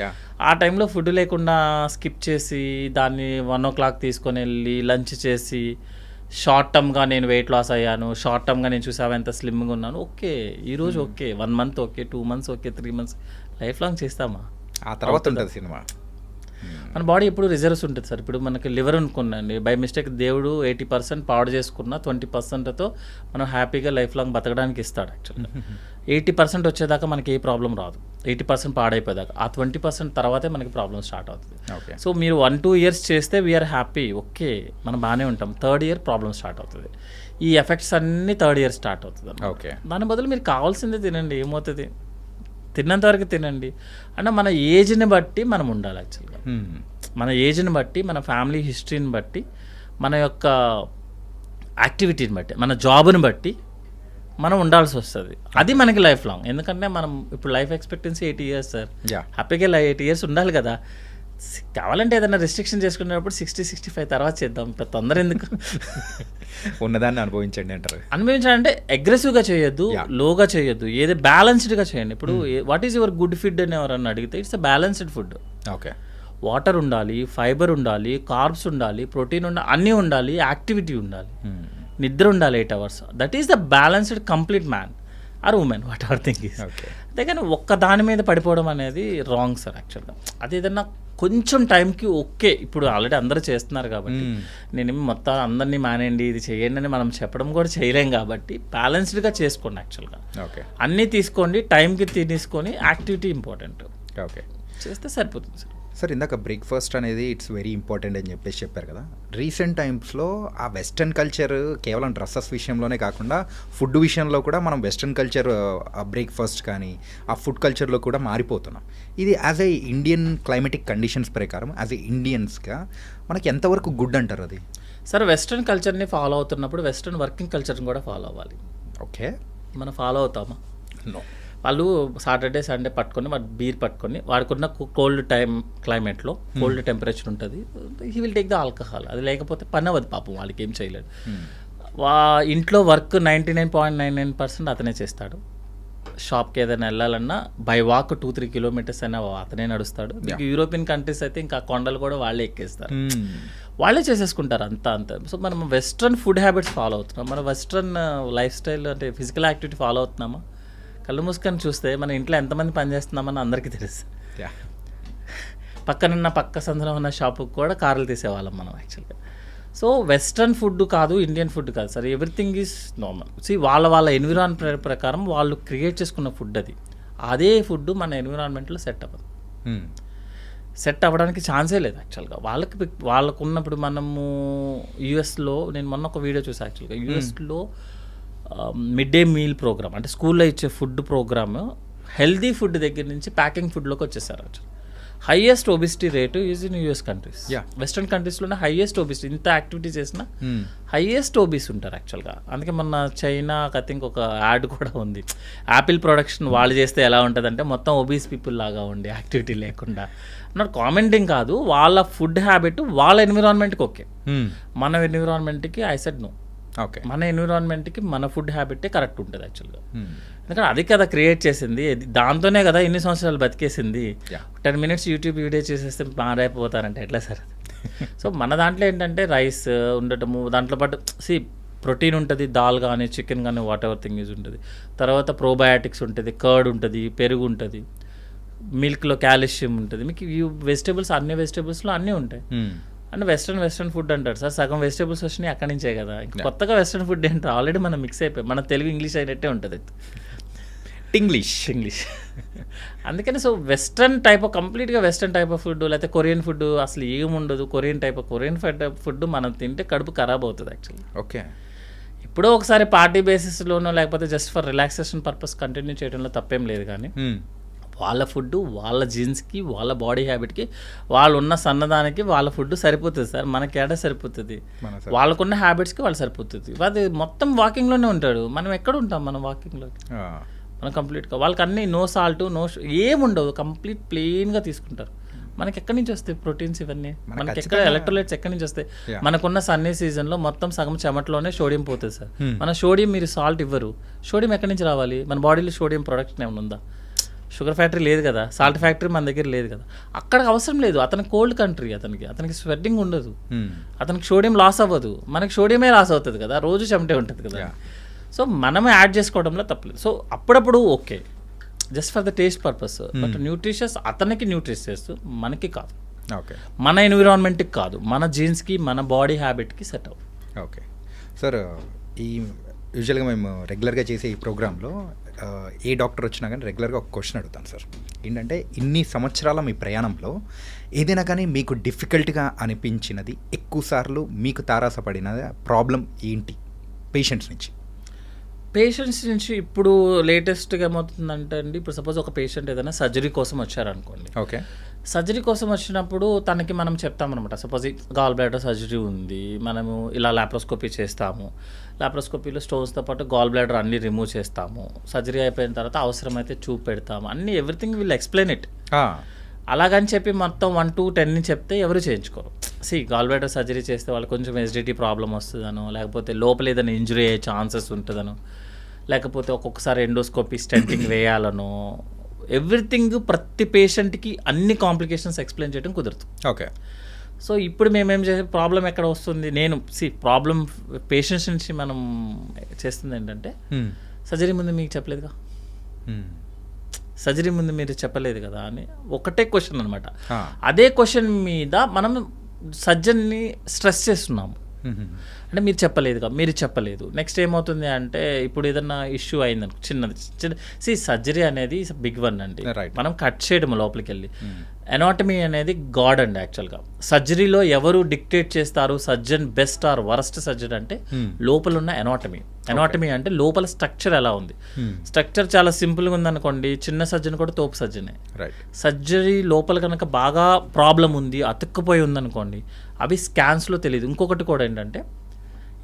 Speaker 2: ఆ టైంలో ఫుడ్ లేకుండా స్కిప్ చేసి దాన్ని 1 o'clock తీసుకొని వెళ్ళి లంచ్ చేసి షార్ట్ టర్మ్గా నేను వెయిట్ లాస్ అయ్యాను, షార్ట్ టర్మ్గా నేను చూసావా ఎంత స్లిమ్గా ఉన్నాను, ఓకే ఈరోజు okay, 1 month okay, 2 months okay, 3 months life long చేస్తామా?
Speaker 3: ఆ తర్వాత ఉంటుంది సినిమా.
Speaker 2: మన బాడీ ఎప్పుడు రిజర్వ్స్ ఉంటుంది సార్. ఇప్పుడు మనకి లివర్ అనుకున్నాండి, బై మిస్టేక్ దేవుడు 80% పాడు చేసుకున్న 20%తో మనం హ్యాపీగా లైఫ్ లాంగ్ బతకడానికి ఇస్తాడు యాక్చువల్గా. 80% వచ్చేదాకా మనకి ఏ ప్రాబ్లం రాదు, 80% పాడైపోయేదాకా. ఆ 20% తర్వాతే మనకి ప్రాబ్లం స్టార్ట్ అవుతుంది. సో మీరు 1-2 years చేస్తే వీఆర్ హ్యాపీ, ఓకే మనం బాగానే ఉంటాం. 3rd year ప్రాబ్లం స్టార్ట్ అవుతుంది. ఈ ఎఫెక్ట్స్ అన్నీ 3rd year స్టార్ట్ అవుతుంది.
Speaker 3: ఓకే.
Speaker 2: దాని బదులు మీరు కావాల్సిందే తినండి, ఏమవుతుంది, తిన్నంత వరకు తినండి. అంటే మన ఏజ్ని బట్టి మనం ఉండాలి యాక్చువల్గా. మన ఏజ్ని బట్టి, మన ఫ్యామిలీ హిస్టరీని బట్టి, మన యొక్క యాక్టివిటీని బట్టి, మన జాబ్ని బట్టి మనం ఉండాల్సి వస్తుంది. అది మనకి లైఫ్ లాంగ్. ఎందుకంటే మనం ఇప్పుడు లైఫ్ ఎక్స్పెక్టెన్సీ 80 years సార్. హ్యాపీగా 8 years ఉండాలి కదా. కావాలంటే ఏదైనా రెస్ట్రిక్షన్ చేసుకునేటప్పుడు 60-65 తర్వాత చేద్దాం, తొందర ఎందుకు?
Speaker 3: ఉన్నదాన్ని అనుభవించండి అంటారు.
Speaker 2: అనుభవించాలంటే అగ్రెసివ్గా చేయొద్దు, లోగా చేయొద్దు, ఏదో బ్యాలెన్స్డ్గా చేయండి. ఇప్పుడు what is your good food అని ఎవరన్నా అడిగితే it's a balanced food.
Speaker 3: Okay.
Speaker 2: Water ఉండాలి, ఫైబర్ ఉండాలి, కార్బ్స్ ఉండాలి, ప్రోటీన్ ఉండాలి, అన్నీ ఉండాలి, యాక్టివిటీ ఉండాలి, నిద్ర ఉండాలి 8 hours. That is the balanced complete man or women, whatever thing is. అంతేగాని ఒక్క దాని మీద పడిపోవడం అనేది రాంగ్ సార్ యాక్చువల్గా. అది ఏదన్నా కొంచెం టైంకి ఓకే, ఇప్పుడు ఆల్రెడీ అందరూ చేస్తున్నారు కాబట్టి నేను మొత్తం అందరినీ మానేయండి ఇది చేయండి అని మనం చెప్పడం కూడా చేయలేం కాబట్టి బ్యాలెన్స్డ్గా చేసుకోండి యాక్చువల్గా.
Speaker 3: ఓకే.
Speaker 2: అన్నీ తీసుకోండి, టైంకి తీసుకొని యాక్టివిటీ ఇంపార్టెంట్.
Speaker 3: ఓకే.
Speaker 2: చేస్తే సరిపోతుంది సార్.
Speaker 3: సార్ ఇందాక బ్రేక్ఫాస్ట్ అనేది ఇట్స్ వెరీ ఇంపార్టెంట్ అని చెప్పేసి చెప్పారు కదా. రీసెంట్ టైమ్స్లో ఆ వెస్ట్రన్ కల్చర్ కేవలం డ్రెస్సెస్ విషయంలోనే కాకుండా ఫుడ్ విషయంలో కూడా మనం వెస్ట్రన్ కల్చర్ ఆ బ్రేక్ఫాస్ట్ కానీ ఆ ఫుడ్ కల్చర్లో కూడా మారిపోతున్నాం. ఇది as a Indian climatic conditions ప్రకారం యాజ్ ఏ ఇండియన్స్గా మనకి ఎంతవరకు గుడ్ అంటారు అది?
Speaker 2: సార్ వెస్ట్రన్ కల్చర్ని ఫాలో అవుతున్నప్పుడు వెస్ట్రన్ వర్కింగ్ కల్చర్ని కూడా ఫాలో అవ్వాలి.
Speaker 3: ఓకే. మనం
Speaker 2: ఫాలో అవుతామా?
Speaker 3: నో.
Speaker 2: వాళ్ళు సాటర్డే సండే పట్టుకొని వాడు బీర్ పట్టుకొని వాడుకున్న కోల్డ్ క్లైమేట్లో కోల్డ్ టెంపరేచర్ ఉంటుంది, he will take the alcohol. అది లేకపోతే పని అవ్వదు పాపం, వాళ్ళకి ఏం చేయలేడు. ఇంట్లో వర్క్ 99.99% అతనే చేస్తాడు. షాప్కి ఏదైనా వెళ్ళాలన్నా బై వాక్ 2-3 kilometers అయినా అతనే నడుస్తాడు. మీకు యూరోపియన్ కంట్రీస్ అయితే ఇంకా కొండలు కూడా వాళ్ళే ఎక్కేస్తారు, వాళ్ళే చేసేసుకుంటారు అంతా. సో మనం వెస్ట్రన్ ఫుడ్ హ్యాబిట్స్ ఫాలో అవుతున్నాం, మన వెస్ట్రన్ లైఫ్ స్టైల్ అంటే ఫిజికల్ యాక్టివిటీ ఫాలో అవుతున్నామా? కళ్ళు మూసుకొని చూస్తే మన ఇంట్లో ఎంతమంది పనిచేస్తున్నామని అందరికీ తెలుసు. పక్కనున్న పక్క సందులో ఉన్న షాపుకి కూడా కార్లు తీసేవాళ్ళం మనం యాక్చువల్గా. సో వెస్ట్రన్ ఫుడ్ కాదు, ఇండియన్ ఫుడ్ కాదు సార్, ఎవ్రీథింగ్ ఈజ్ నార్మల్. వాళ్ళ ఎన్విరాన్మెంట్ ప్రకారం వాళ్ళు క్రియేట్ చేసుకున్న ఫుడ్ అది. అదే ఫుడ్ మన ఎన్విరాన్మెంట్లో సెట్ అవ్వదు, సెట్ అవ్వడానికి ఛాన్సే లేదు యాక్చువల్గా. వాళ్ళకు ఉన్నప్పుడు మనము యూఎస్లో నేను మొన్న ఒక వీడియో చూసాను యాక్చువల్గా. యూఎస్లో మిడ్ డే మీల్ ప్రోగ్రామ్ అంటే స్కూల్లో ఇచ్చే ఫుడ్ ప్రోగ్రామ్ హెల్దీ ఫుడ్ దగ్గర నుంచి ప్యాకింగ్ ఫుడ్లోకి వచ్చేసారు. Highest obesity rate is in US countries. Western కంట్రీస్లోనే హైయెస్ట్ ఒబిసిటీ, ఇంత యాక్టివిటీ చేసినా హైయెస్ట్ ఒబిస్ ఉంటారు యాక్చువల్గా. అందుకే మొన్న చైనా ఐ థింక్ ఒక యాడ్ కూడా ఉంది, యాపిల్ ప్రొడక్షన్ వాళ్ళు చేస్తే ఎలా ఉంటుందంటే మొత్తం ఒబీస్ పీపుల్ లాగా ఉండి యాక్టివిటీ లేకుండా. నాట్ కామెంటింగ్ కాదు, వాళ్ళ ఫుడ్ హ్యాబిట్ వాళ్ళ ఎన్విరాన్మెంట్కి ఓకే, మన ఎన్విరాన్మెంట్కి ఐ సెడ్ నో.
Speaker 3: ఓకే.
Speaker 2: మన ఎన్విరాన్మెంట్కి మన ఫుడ్ హ్యాబిటే కరెక్ట్ ఉంటుంది యాక్చువల్గా. ఎందుకంటే అది కదా క్రియేట్ చేసింది, దాంతోనే కదా ఇన్ని సంవత్సరాలు బతికేసింది. 10 minutes యూట్యూబ్ వీడియో చేసేస్తే మారైపోతారంటే ఎట్లా సార్? సో మన దాంట్లో ఏంటంటే రైస్ ఉండటము, దాంట్లో పాటు ప్రోటీన్ ఉంటుంది, దాల్ కానీ చికెన్ కానీ వాట్ ఎవర్ థింగ్ ఈజ్ ఉంటుంది. తర్వాత ప్రోబయాటిక్స్ ఉంటుంది, కర్డ్ ఉంటుంది, పెరుగు ఉంటుంది, మిల్క్లో కాల్షియం ఉంటుంది. మీకు ఈ వెజిటేబుల్స్ అన్ని వెజిటేబుల్స్లో అన్నీ ఉంటాయి. అంటే వెస్ట్రన్ ఫుడ్ అంటారు సార్, సగం వెజిటేబుల్స్ వచ్చినాయి అక్కడి నుంచే కదా. కొత్తగా వెస్ట్రన్ ఫుడ్ ఏంటో ఆల్రెడీ మనం మిక్స్ అయిపోయి, మన తెలుగు ఇంగ్లీష్ అయినట్టే ఉంటుంది. ఇంగ్లీష్ అందుకని సో వెస్ట్రన్ టైప్ కంప్లీట్గా వెస్ట్రన్ టైప్ ఆఫ్ ఫుడ్, లేకపోతే కొరియన్ ఫుడ్ అసలు ఏముండదు. కొరియన్ ఫుడ్ మనం తింటే కడుపు ఖరాబ్ అవుతుంది యాక్చువల్లీ.
Speaker 3: ఓకే.
Speaker 2: ఎప్పుడో ఒకసారి పార్టీ బేసిస్లోనో లేకపోతే just for relaxation purpose continue చేయడంలో తప్పేం లేదు. కానీ వాళ్ళ ఫుడ్ వాళ్ళ జీన్స్కి, వాళ్ళ బాడీ హ్యాబిట్కి, వాళ్ళు ఉన్న సన్నదానికి వాళ్ళ ఫుడ్ సరిపోతుంది సార్. మనకి ఏడా సరిపోతుంది? వాళ్ళకున్న హ్యాబిట్స్కి వాళ్ళు సరిపోతుంది. అది మొత్తం వాకింగ్లోనే ఉంటాడు, మనం ఎక్కడ ఉంటాం? మనం వాకింగ్లో మనం కంప్లీట్గా వాళ్ళకి అన్నీ నో సాల్ట్, ఏముండవు, కంప్లీట్ ప్లెయిన్గా తీసుకుంటారు. మనకి ఎక్కడి నుంచి వస్తాయి ప్రోటీన్స్ ఇవన్నీ? మనకి ఎక్కడ ఎలక్ట్రోలైట్స్ ఎక్కడి నుంచి వస్తాయి? మనకున్న సన్నీ సీజన్లో మొత్తం సగం చెమటలోనే సోడియం పోతుంది సార్. మన సోడియం మీరు సాల్ట్ ఇవ్వరు, సోడియం ఎక్కడి నుంచి రావాలి? మన బాడీలో సోడియం ప్రొడక్షన్ ఏమైనా ఉందా? షుగర్ ఫ్యాక్టరీ లేదు కదా, సాల్ట్ ఫ్యాక్టరీ మన దగ్గర లేదు కదా. అక్కడికి అవసరం లేదు. అతనికి కోల్డ్ కంట్రీ, అతనికి స్వెట్టింగ్ ఉండదు, అతనికి సోడియం లాస్ అవ్వదు. మనకి సోడియమే లాస్ అవుతుంది కదా, రోజు చెమటే ఉంటుంది కదా. సో మనమే యాడ్ చేసుకోవడంలో తప్పలేదు. సో అప్పుడప్పుడు okay, just for the taste purpose. But nutritious అతనికి న్యూట్రిషియస్, మనకి కాదు.
Speaker 3: ఓకే. మన
Speaker 2: ఎన్విరాన్మెంట్కి కాదు, మన జీన్స్కి, మన బాడీ హ్యాబిట్కి సెట్ అవ్వదు.
Speaker 3: ఓకే సార్, ఈ యూజువల్గా మేము రెగ్యులర్గా చేసే ఈ ప్రోగ్రాంలో ఏ డాక్టర్ వచ్చినా కానీ రెగ్యులర్గా ఒక క్వశ్చన్ అడుగుతాను సార్. ఏంటంటే ఇన్ని సంవత్సరాల మీ ప్రయాణంలో ఏదైనా కానీ మీకు డిఫికల్ట్గా అనిపించినది, ఎక్కువసార్లు మీకు తారాసపడిన ప్రాబ్లం ఏంటి పేషెంట్స్ నుంచి?
Speaker 2: ఇప్పుడు లేటెస్ట్గా ఏమవుతుందంటే అండి, ఇప్పుడు సపోజ్ ఒక పేషెంట్ ఏదైనా సర్జరీ కోసం వచ్చారనుకోండి.
Speaker 3: ఓకే.
Speaker 2: సర్జరీ కోసం వచ్చినప్పుడు తనకి మనం చెప్తామన్నమాట, సపోజ్ గాల్ బ్లాడర్ సర్జరీ ఉంది, మనము ఇలా లాప్రోస్కోపీ చేస్తాము, లాప్రోస్కోపీలో స్టోన్స్తో పాటు గాల్ బ్లాడర్ అన్నీ రిమూవ్ చేస్తాము, సర్జరీ అయిపోయిన తర్వాత అవసరమైతే చూపు పెడతాము, అన్నీ ఎవ్రీథింగ్ విల్ ఎక్స్ప్లెయిన్ ఇట్. అలాగని చెప్పి మొత్తం 1 to 10 చెప్తే ఎవరు చేయించుకోరు. గాల్ బ్లాడర్ సర్జరీ చేస్తే వాళ్ళకి కొంచెం ఎసిడిటీ ప్రాబ్లం వస్తుందనో, లేకపోతే లోపల ఏదైనా ఇంజురీ అయ్యే ఛాన్సెస్ ఉంటుందనో, లేకపోతే ఒక్కొక్కసారి ఎండోస్కోపీ స్టెంటింగ్ వేయాలనో, ఎవ్రీథింగ్ ప్రతి పేషెంట్కి అన్ని కాంప్లికేషన్స్ ఎక్స్ప్లెయిన్ చేయడం కుదరదు.
Speaker 3: ఓకే.
Speaker 2: సో ఇప్పుడు మేమేం చేసే ప్రాబ్లం ఎక్కడ వస్తుంది, నేను ప్రాబ్లం పేషెంట్స్ నుంచి మనం చేస్తుంది ఏంటంటే, సర్జరీ ముందు మీకు చెప్పలేదుగా, సర్జరీ ముందు మీరు చెప్పలేదు కదా అని ఒకటే క్వశ్చన్ అనమాట. అదే క్వశ్చన్ మీద మనం సర్జన్ని స్ట్రెస్ చేస్తున్నాము. అంటే మీరు చెప్పలేదు. నెక్స్ట్ ఏమవుతుంది అంటే, ఇప్పుడు ఏదన్నా ఇష్యూ అయిందనుకో, చిన్నది సర్జరీ అనేది బిగ్ వన్ అండి. మనం కట్ చేయడం లోపలికి వెళ్ళి, ఎనాటమీ అనేది గాడ్ అండి యాక్చువల్గా. సర్జరీలో ఎవరు డిక్టేట్ చేస్తారు surgeon best or worst surgeon అంటే, లోపల ఉన్న ఎనాటమీ అంటే లోపల స్ట్రక్చర్ ఎలా ఉంది. స్ట్రక్చర్ చాలా సింపుల్గా ఉందనుకోండి, చిన్న సర్జన్ కూడా తోపు సర్జనే. సర్జరీ లోపల కనుక బాగా ప్రాబ్లం ఉంది, అతుక్కుపోయి ఉందనుకోండి, అవి స్కాన్స్లో తెలియదు. ఇంకొకటి కూడా ఏంటంటే,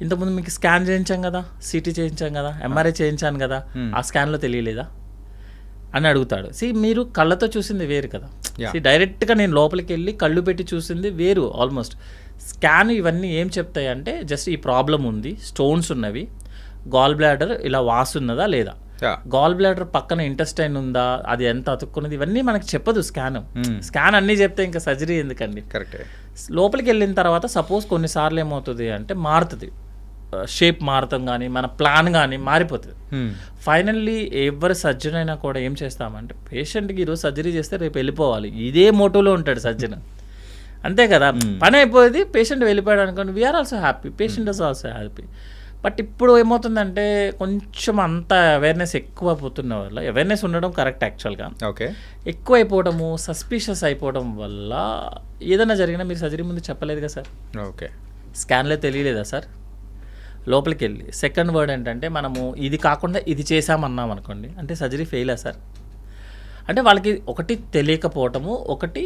Speaker 2: ఇంతకుముందు మీకు స్కాన్ చేయించాం కదా, సిటీ చేయించాం కదా, ఎంఆర్ఐ చేయించాను కదా, ఆ స్కాన్లో తెలియలేదా అని అడుగుతాడు. మీరు కళ్ళతో చూసింది వేరు కదా, డైరెక్ట్గా నేను లోపలికి వెళ్ళి కళ్ళు పెట్టి చూసింది వేరు. ఆల్మోస్ట్ స్కాన్ ఇవన్నీ ఏం చెప్తాయి అంటే, జస్ట్ ఈ ప్రాబ్లం ఉంది, స్టోన్స్ ఉన్నవి, గాల్ బ్లాడర్ ఇలా వాసున్నదా లేదా, గాల్ బ్లాడర్ పక్కన ఇంటెస్టైన్ ఉందా, అది ఎంత అతుక్కున్నది, ఇవన్నీ మనకి చెప్పదు స్కాన్ అన్నీ చెప్తే ఇంకా సర్జరీ ఎందుకండి.
Speaker 3: కరెక్ట్.
Speaker 2: లోపలికి వెళ్ళిన తర్వాత సపోజ్ కొన్నిసార్లు ఏమవుతుంది అంటే, మారుతుంది షేప్, మారుతాం కానీ మన ప్లాన్ కానీ మారిపోతుంది. ఫైనల్లీ ఎవరి సర్జన్ అయినా కూడా ఏం చేస్తామంటే, పేషెంట్కి ఈరోజు సర్జరీ చేస్తే రేపు వెళ్ళిపోవాలి, ఇదే మోటోలో ఉంటాడు సర్జన్. అంతే కదా, పని అయిపోయేది, పేషెంట్ వెళ్ళిపోయాడు అనుకోండి, we are also happy, patient is also happy. But ఇప్పుడు ఏమవుతుందంటే, కొంచెం అంత అవేర్నెస్ ఎక్కువ పోతున్న వల్ల, అవేర్నెస్ ఉండడం కరెక్ట్ యాక్చువల్గా,
Speaker 3: ఓకే,
Speaker 2: ఎక్కువ అయిపోవడము, సస్పిషియస్ అయిపోవడం వల్ల ఏదైనా జరిగినా మీరు సర్జరీ ముందు చెప్పలేదు కదా సార్,
Speaker 3: ఓకే,
Speaker 2: స్కాన్లో తెలియలేదా సార్, లోపలికి వెళ్ళి సెకండ్ వర్డ్ ఏంటంటే, మనము ఇది కాకుండా ఇది చేసామన్నాం అనుకోండి, అంటే సర్జరీ ఫెయిలా సార్. అంటే వాళ్ళకి ఒకటి తెలియకపోవటము, ఒకటి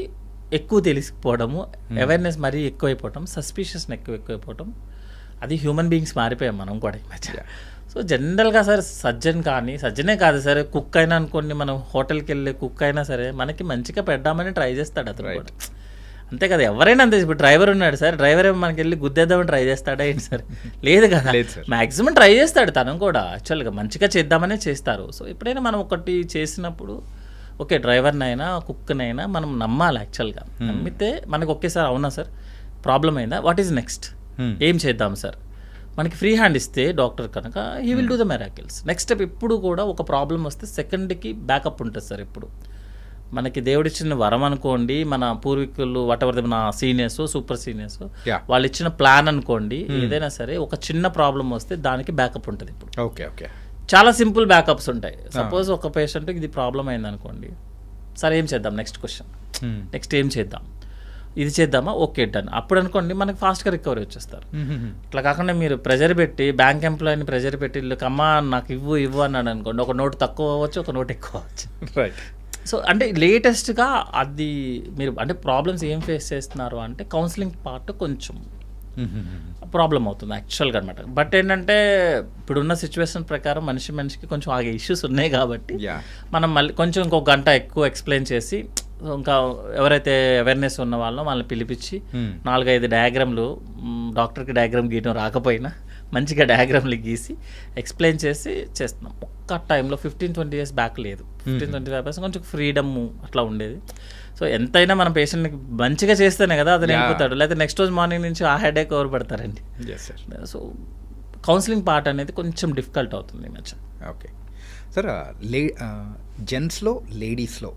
Speaker 2: ఎక్కువ తెలిసిపోవడము, అవేర్నెస్ మరీ ఎక్కువైపోవటం, సస్పిషియస్ ఎక్కువైపోవటం. అది హ్యూమన్ బీయింగ్స్ మారిపోయాం మనం కూడా ఈ మధ్య. సో జనరల్గా సార్ సర్జనే కాదు సరే, కుక్ అయినా అనుకోండి, మనం హోటల్కి వెళ్ళే కుక్ అయినా సరే మనకి మంచిగా పెడదామని ట్రై చేస్తాడు అతను కూడా. అంతే కదా, ఎవరైనా అంతే. ఇప్పుడు డ్రైవర్ ఉన్నాడు సార్, డ్రైవర్ ఏమో మనకి వెళ్ళి గుద్దేద్దామని ట్రై చేస్తాడా ఏంటి సార్? లేదు కదా,
Speaker 3: లేదు సార్.
Speaker 2: మ్యాక్సిమం ట్రై చేస్తాడు తను కూడా, యాక్చువల్గా మంచిగా చేద్దామనే చేస్తారు. సో ఎప్పుడైనా మనం ఒకటి చేసినప్పుడు ఓకే, డ్రైవర్నైనా కుక్నైనా మనం నమ్మాలి యాక్చువల్గా. నమ్మితే మనకు ఓకే సార్, అవునా సార్ ప్రాబ్లం అయిందా, వాట్ ఈజ్ నెక్స్ట్, ఏం చేద్దాం సార్, మనకి ఫ్రీ హ్యాండ్ ఇస్తే డాక్టర్ కనుక he will do the miracles. Next step ఎప్పుడు కూడా ఒక ప్రాబ్లం వస్తే సెకండ్కి బ్యాకప్ ఉంటుంది సార్. ఎప్పుడు మనకి దేవుడిచ్చిన వరం అనుకోండి, మన పూర్వీకులు వాటెవర్ మన సీనియర్స్ సూపర్ సీనియర్స్ వాళ్ళు ఇచ్చిన ప్లాన్ అనుకోండి, ఏదైనా సరే ఒక చిన్న ప్రాబ్లం వస్తే దానికి బ్యాకప్ ఉంటుంది. ఇప్పుడు
Speaker 3: ఓకే ఓకే,
Speaker 2: చాలా సింపుల్ బ్యాకప్స్ ఉంటాయి. సపోజ్ ఒక పేషెంట్కి ఇది ప్రాబ్లం అయింది అనుకోండి, సరే ఏం చేద్దాం, నెక్స్ట్ క్వశ్చన్, నెక్స్ట్ ఏం చేద్దాం, ఇది చేద్దామా, ఓకే డన్. అప్పుడు అనుకోండి మనకి ఫాస్ట్గా రికవరీ వచ్చేస్తారు. ఇట్లా కాకుండా మీరు ప్రెజర్ పెట్టి, బ్యాంక్ ఎంప్లాయీని ప్రెజర్ పెట్టి అమ్మా నాకు ఇవ్వు అన్నాడు అనుకోండి, ఒక నోట్ తక్కువ అవ్వచ్చు, ఒక నోట్ ఎక్కువ అవ్వచ్చు.
Speaker 3: రైట్.
Speaker 2: సో అంటే లేటెస్ట్గా అది మీరు అంటే ప్రాబ్లమ్స్ ఏం ఫేస్ చేస్తున్నారు అంటే కౌన్సిలింగ్ పార్ట్ కొంచెం ప్రాబ్లం అవుతుంది యాక్చువల్గా అనమాట. బట్ ఏంటంటే ఇప్పుడున్న సిచ్యువేషన్ ప్రకారం మనిషికి కొంచెం ఆగే ఇష్యూస్ ఉన్నాయి కాబట్టి మనం మళ్ళీ కొంచెం ఇంకొక గంట ఎక్కువ ఎక్స్ప్లెయిన్ చేసి, ఇంకా ఎవరైతే అవేర్నెస్ ఉన్న వాళ్ళో వాళ్ళని పిలిపించి 4-5 డయాగ్రామ్లు, డాక్టర్కి డయాగ్రామ్ గీయడం రాకపోయినా మంచిగా డయాగ్రామ్లు గీసి ఎక్స్ప్లెయిన్ చేసి చేస్తున్నాం. ఒక్క టైంలో 15-20 years బ్యాక్ లేదు, 15-25% కొంచెం ఫ్రీడమ్ అట్లా ఉండేది. సో ఎంతైనా మన పేషెంట్కి మంచిగా చేస్తేనే కదా అతను వెళ్ళిపోతాడు, లేకపోతే నెక్స్ట్ రోజు మార్నింగ్ నుంచి ఆ హెడేక్ ఎవరు పడతారండి. సో కౌన్సిలింగ్ పార్ట్ అనేది కొంచెం డిఫికల్ట్ అవుతుంది ఈ మధ్య.
Speaker 3: ఓకే సార్, జెంట్స్లో లేడీస్లో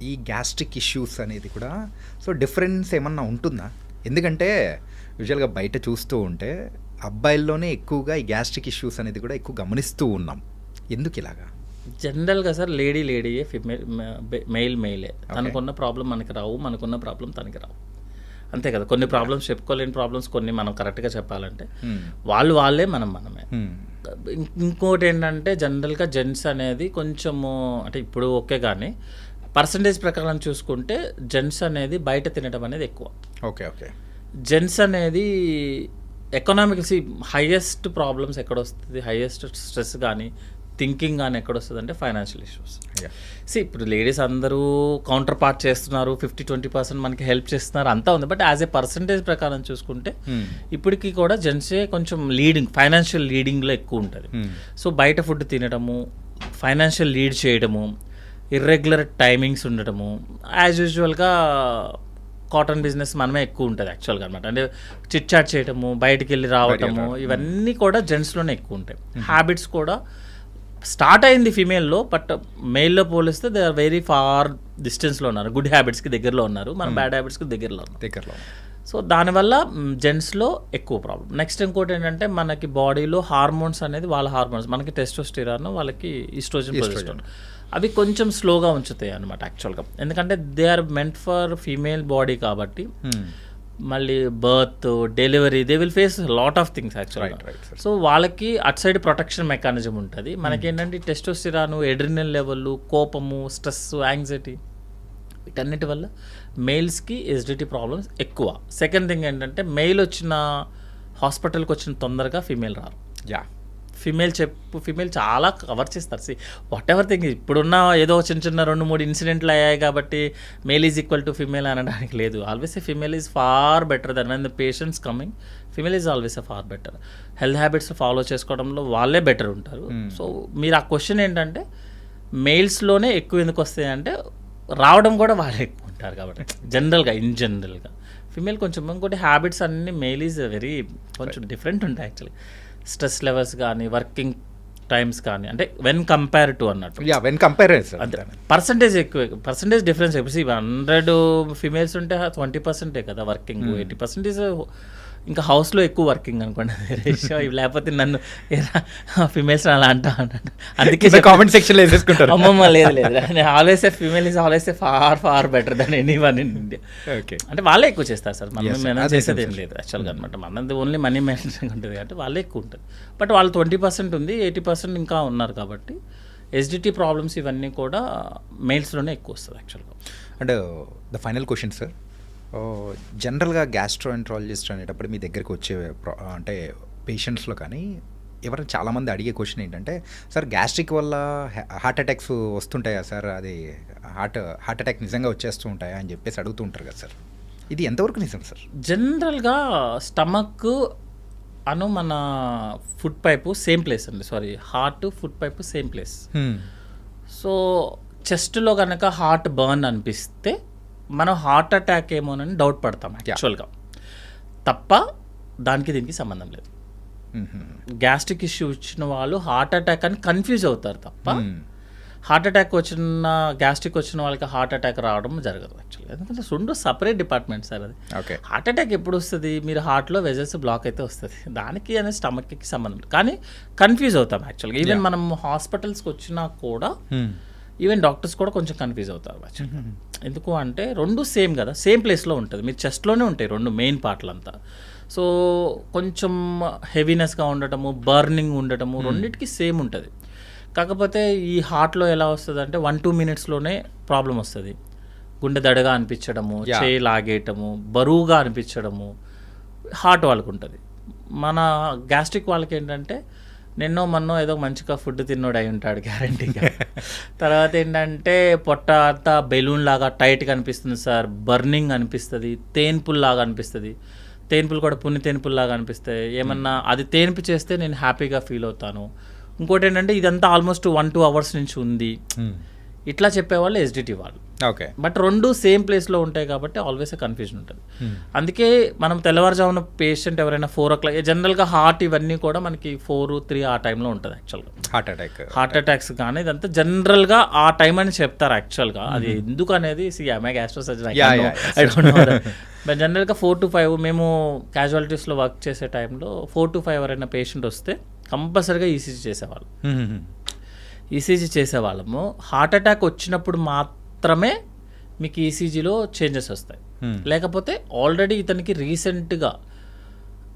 Speaker 3: ఈ గ్యాస్ట్రిక్ ఇష్యూస్ అనేది కూడా సో డిఫరెన్స్ ఏమన్నా ఉంటుందా? ఎందుకంటే యూజువల్గా బయట చూస్తూ ఉంటే అబ్బాయిల్లోనే ఎక్కువగా ఈ గ్యాస్ట్రిక్ ఇష్యూస్ అనేది కూడా ఎక్కువ గమనిస్తూ ఉన్నాం. ఎందుకు ఇలాగా?
Speaker 2: జనరల్గా సార్ లేడీయే, ఫిమేల్ మెయిలే. తనకున్న ప్రాబ్లం మనకి రావు, మనకున్న ప్రాబ్లం తనకి రావు, అంతే కదా. కొన్ని ప్రాబ్లమ్స్ చెప్పుకోలేని ప్రాబ్లమ్స్ కొన్ని మనం కరెక్ట్గా చెప్పాలంటే వాళ్ళే మనమే. ఇంకోటి ఏంటంటే జనరల్గా జెంట్స్ అనేది కొంచెము అంటే ఇప్పుడు ఓకే, కానీ పర్సంటేజ్ ప్రకారం చూసుకుంటే జెంట్స్ అనేది బయట తినడం అనేది ఎక్కువ.
Speaker 3: ఓకే ఓకే,
Speaker 2: జెంట్స్ అనేది ఎకనామిక్స్ హైయెస్ట్ ప్రాబ్లమ్స్ ఎక్కడొస్తుంది, హైయెస్ట్ స్ట్రెస్ కానీ థింకింగ్ కానీ ఎక్కడొస్తుంది అంటే ఫైనాన్షియల్ ఇష్యూస్. ఇప్పుడు లేడీస్ అందరూ కౌంటర్ పార్ట్ చేస్తున్నారు, 50-20% మనకి హెల్ప్ చేస్తున్నారు, అంతా ఉంది. బట్ యాజ్ ఏ పర్సంటేజ్ ప్రకారం చూసుకుంటే ఇప్పటికీ కూడా జెంట్సే కొంచెం లీడింగ్, ఫైనాన్షియల్ లీడింగ్లో ఎక్కువ ఉంటుంది. సో బయట ఫుడ్ తినడము, ఫైనాన్షియల్ లీడ్ చేయడము, ఇర్రెగ్యులర్ టైమింగ్స్ ఉండటము, యాజ్ యూజువల్గా కాటన్ బిజినెస్ మనమే ఎక్కువ ఉంటుంది యాక్చువల్గా అనమాట. అంటే చిట్ చాట్ చేయటము, బయటికి వెళ్ళి రావటము, ఇవన్నీ కూడా జెంట్స్లోనే ఎక్కువ ఉంటాయి. హ్యాబిట్స్ కూడా స్టార్ట్ అయింది ఫీమేల్లో, బట్ మెయిల్లో పోలిస్తే దే ఆర్ వెరీ ఫార్ డిస్టెన్స్లో ఉన్నారు. గుడ్ హ్యాబిట్స్కి దగ్గరలో ఉన్నారు, మన బ్యాడ్ హ్యాబిట్స్కి దగ్గరలో. సో దానివల్ల జెంట్స్లో ఎక్కువ ప్రాబ్లం. నెక్స్ట్ ఇంకోటి ఏంటంటే మనకి బాడీలో హార్మోన్స్ అనేది వాళ్ళ హార్మోన్స్, మనకి టెస్టోస్టెరాన్, వాళ్ళకి ఈస్ట్రోజన్, ప్రొజెస్టెరాన్, అవి కొంచెం స్లోగా ఉంచుతాయి అనమాట యాక్చువల్గా. ఎందుకంటే they are meant for female body కాబట్టి మళ్ళీ birth, delivery, they will face lot of things యాక్చువల్గా. సో వాళ్ళకి అటు సైడ్ ప్రొటెక్షన్ మెకానిజం ఉంటుంది. మనకేంటంటే టెస్టోస్టెరాన్, ఎడ్రినల్ లెవెల్, కోపము, స్ట్రెస్, యాంగ్జైటీ, వీటన్నిటి వల్ల మెయిల్స్కి ఎసిడిటీ ప్రాబ్లమ్స్ ఎక్కువ. సెకండ్ థింగ్ ఏంటంటే మెయిల్ వచ్చిన హాస్పిటల్కి వచ్చిన తొందరగా ఫీమేల్ రారు. ఫీమేల్ చాలా కవర్ చేస్తారు. వాట్ ఎవర్ థింగ్, ఇప్పుడున్న ఏదో చిన్న 2-3 ఇన్సిడెంట్లు అయ్యాయి కాబట్టి male is equal to female అనడానికి లేదు. Always a female is far better than when the patients coming. Female is always a far better. Health habits follow చేసుకోవడంలో వాళ్ళే బెటర్ ఉంటారు. సో మీరు ఆ క్వశ్చన్ ఏంటంటే మెయిల్స్లోనే ఎక్కువ ఎందుకు వస్తాయి అంటే రావడం కూడా వాళ్ళే ఎక్కువ ఉంటారు కాబట్టి ఇన్ జనరల్గా ఫీమేల్ కొంచెం. ఇంకోటి హ్యాబిట్స్ అన్ని మెయిల్ ఈజ్ వెరీ కొంచెం డిఫరెంట్ ఉంటాయి యాక్చువల్లీ. స్ట్రెస్ లెవెల్స్ కానీ, వర్కింగ్ టైమ్స్ కానీ, అంటే వెన్ కంపేర్ టు అన్నట్టు, అంతే పర్సంటేజ్ ఎక్కువ, పర్సంటేజ్ డిఫరెన్స్. ఇప్పుడు 100 ఫీమేల్స్ ఉంటే 20% కదా వర్కింగ్, 80% ఇంకా హౌస్లో ఎక్కువ వర్కింగ్ అనుకోండి రేషియో. లేకపోతే నన్ను ఫీమేల్స్ అలా అంటా అన్నాడు, అందుకే
Speaker 3: కామెంట్ సెక్షన్లో వేసేసుకుంటారు.
Speaker 2: అమ్మమ్మ లేదు always a female is always a far better than anyone in India. అంటే వాళ్ళే ఎక్కువ చేస్తారు సార్, మనం మేనేజ్ చేసేది ఏం లేదు యాక్చువల్గా అనమాట. మనది ఓన్లీ మనీ మేనేజ్మెంట్ ఉంటుంది కాబట్టి వాళ్ళే ఎక్కువ ఉంటుంది. బట్ వాళ్ళు 20% ఉంది, 80% ఇంకా ఉన్నారు కాబట్టి ఎస్డిటీ ప్రాబ్లమ్స్ ఇవన్నీ కూడా మెయిల్స్లోనే ఎక్కువ వస్తుంది యాక్చువల్గా.
Speaker 3: And the final question sir, జనరల్గా గ్యాస్ట్రోఎంట్రాలజిస్ట్ అనేటప్పుడు మీ దగ్గరికి వచ్చే అంటే పేషెంట్స్లో కానీ ఎవరైనా చాలామంది అడిగే క్వశ్చన్ ఏంటంటే, సార్ గ్యాస్ట్రిక్ వల్ల హార్ట్ అటాక్స్ వస్తుంటాయా సార్, అది హార్ట్ అటాక్ నిజంగా వచ్చేస్తూ ఉంటాయా అని చెప్పేసి అడుగుతూ ఉంటారు కదా సార్. ఇది ఎంతవరకు నిజం సార్?
Speaker 2: జనరల్గా స్టమక్ మన ఫుడ్ పైపు సేమ్ ప్లేస్ అండి, sorry heart food pipe same place. So చెస్ట్లో కనుక హార్ట్ బర్న్ అనిపిస్తే మనం హార్ట్ అటాక్ ఏమోనని డౌట్ పడతాం యాక్చువల్గా, తప్ప దానికి దీనికి సంబంధం లేదు. గ్యాస్ట్రిక్ ఇష్యూ ఇచ్చిన వాళ్ళు హార్ట్ అటాక్ అని కన్ఫ్యూజ్ అవుతారు తప్ప హార్ట్ అటాక్ వచ్చిన గ్యాస్ట్రిక్ వచ్చిన వాళ్ళకి హార్ట్ అటాక్ రావడం జరగదు యాక్చువల్గా. ఎందుకంటే రెండు సపరేట్ డిపార్ట్మెంట్ సార్ అది. హార్ట్ అటాక్ ఎప్పుడు వస్తుంది, మీరు హార్ట్లో వెజల్స్ బ్లాక్ అయితే వస్తుంది, దానికి అనేది స్టమక్కి సంబంధం లేదు. కానీ కన్ఫ్యూజ్ అవుతాం యాక్చువల్గా. ఈవెన్ మనం హాస్పిటల్స్కి వచ్చినా కూడా ఈవెన్ డాక్టర్స్ కూడా కొంచెం కన్ఫ్యూజ్ అవుతారు యాక్చువల్గా. ఎందుకు అంటే రెండు సేమ్ కదా, సేమ్ ప్లేస్లో ఉంటుంది, మీరు చెస్ట్లోనే ఉంటాయి రెండు మెయిన్ పార్ట్లంతా. సో కొంచెం హెవీనెస్గా ఉండటము, బర్నింగ్ ఉండటము రెండింటికి సేమ్ ఉంటుంది. కాకపోతే ఈ హార్ట్లో ఎలా వస్తుంది అంటే 1-2 minutesలోనే ప్రాబ్లం వస్తుంది. గుండె దడగా అనిపించడము, చేయి లాగేయటము, బరువుగా అనిపించడము హార్ట్ వాళ్ళకు ఉంటుంది. మన గ్యాస్ట్రిక్ వాళ్ళకి ఏంటంటే నిన్నో మన్నో ఏదో మంచిగా ఫుడ్ తిన్నోడు అయి ఉంటాడు గ్యారంటీగా. తర్వాత ఏంటంటే పొట్ట అంతా బెలూన్ లాగా టైట్గా అనిపిస్తుంది సార్, బర్నింగ్ అనిపిస్తుంది, తేన్పుల్లాగా అనిపిస్తుంది. తేన్పులు కూడా పున్ని తేన్పుల్లాగా అనిపిస్తాయి. ఏమన్నా అది తేన్పు చేస్తే నేను హ్యాపీగా ఫీల్ అవుతాను. ఇంకోటి ఏంటంటే ఇదంతా ఆల్మోస్ట్ 1-2 hours నుంచి ఉంది, ఇట్లా చెప్పేవాళ్ళు ఎస్డిటి వాళ్ళు.
Speaker 3: ఓకే,
Speaker 2: బట్ రెండు సేమ్ ప్లేస్లో ఉంటాయి కాబట్టి ఆల్వేస్ కన్ఫ్యూజన్ ఉంటుంది. అందుకే మనం తెల్లవారుజామున పేషెంట్ ఎవరైనా 4 o'clock, జనరల్గా హార్ట్ ఇవన్నీ కూడా మనకి 4-3 ఆ టైంలో ఉంటుంది యాక్చువల్గా. హార్ట్ అటాక్స్ కానీ ఇదంతా జనరల్గా ఆ టైం అని చెప్తారు యాక్చువల్గా. అది ఎందుకు అనేది గ్యాస్ట్రో సర్జన్ బట్ జనరల్గా 4 to 5 మేము క్యాజువాలిటీస్లో వర్క్ చేసే టైంలో 4 to 5 ఎవరైనా పేషెంట్ వస్తే కంపల్సరీగా ఈసీజీ చేసేవాళ్ళం. ఈసీజీ చేసేవాళ్ళము. హార్ట్ అటాక్ వచ్చినప్పుడు మాత్రమే మీకు ఈసీజీలో చేంజెస్ వస్తాయి. లేకపోతే ఆల్రెడీ ఇతనికి రీసెంట్గా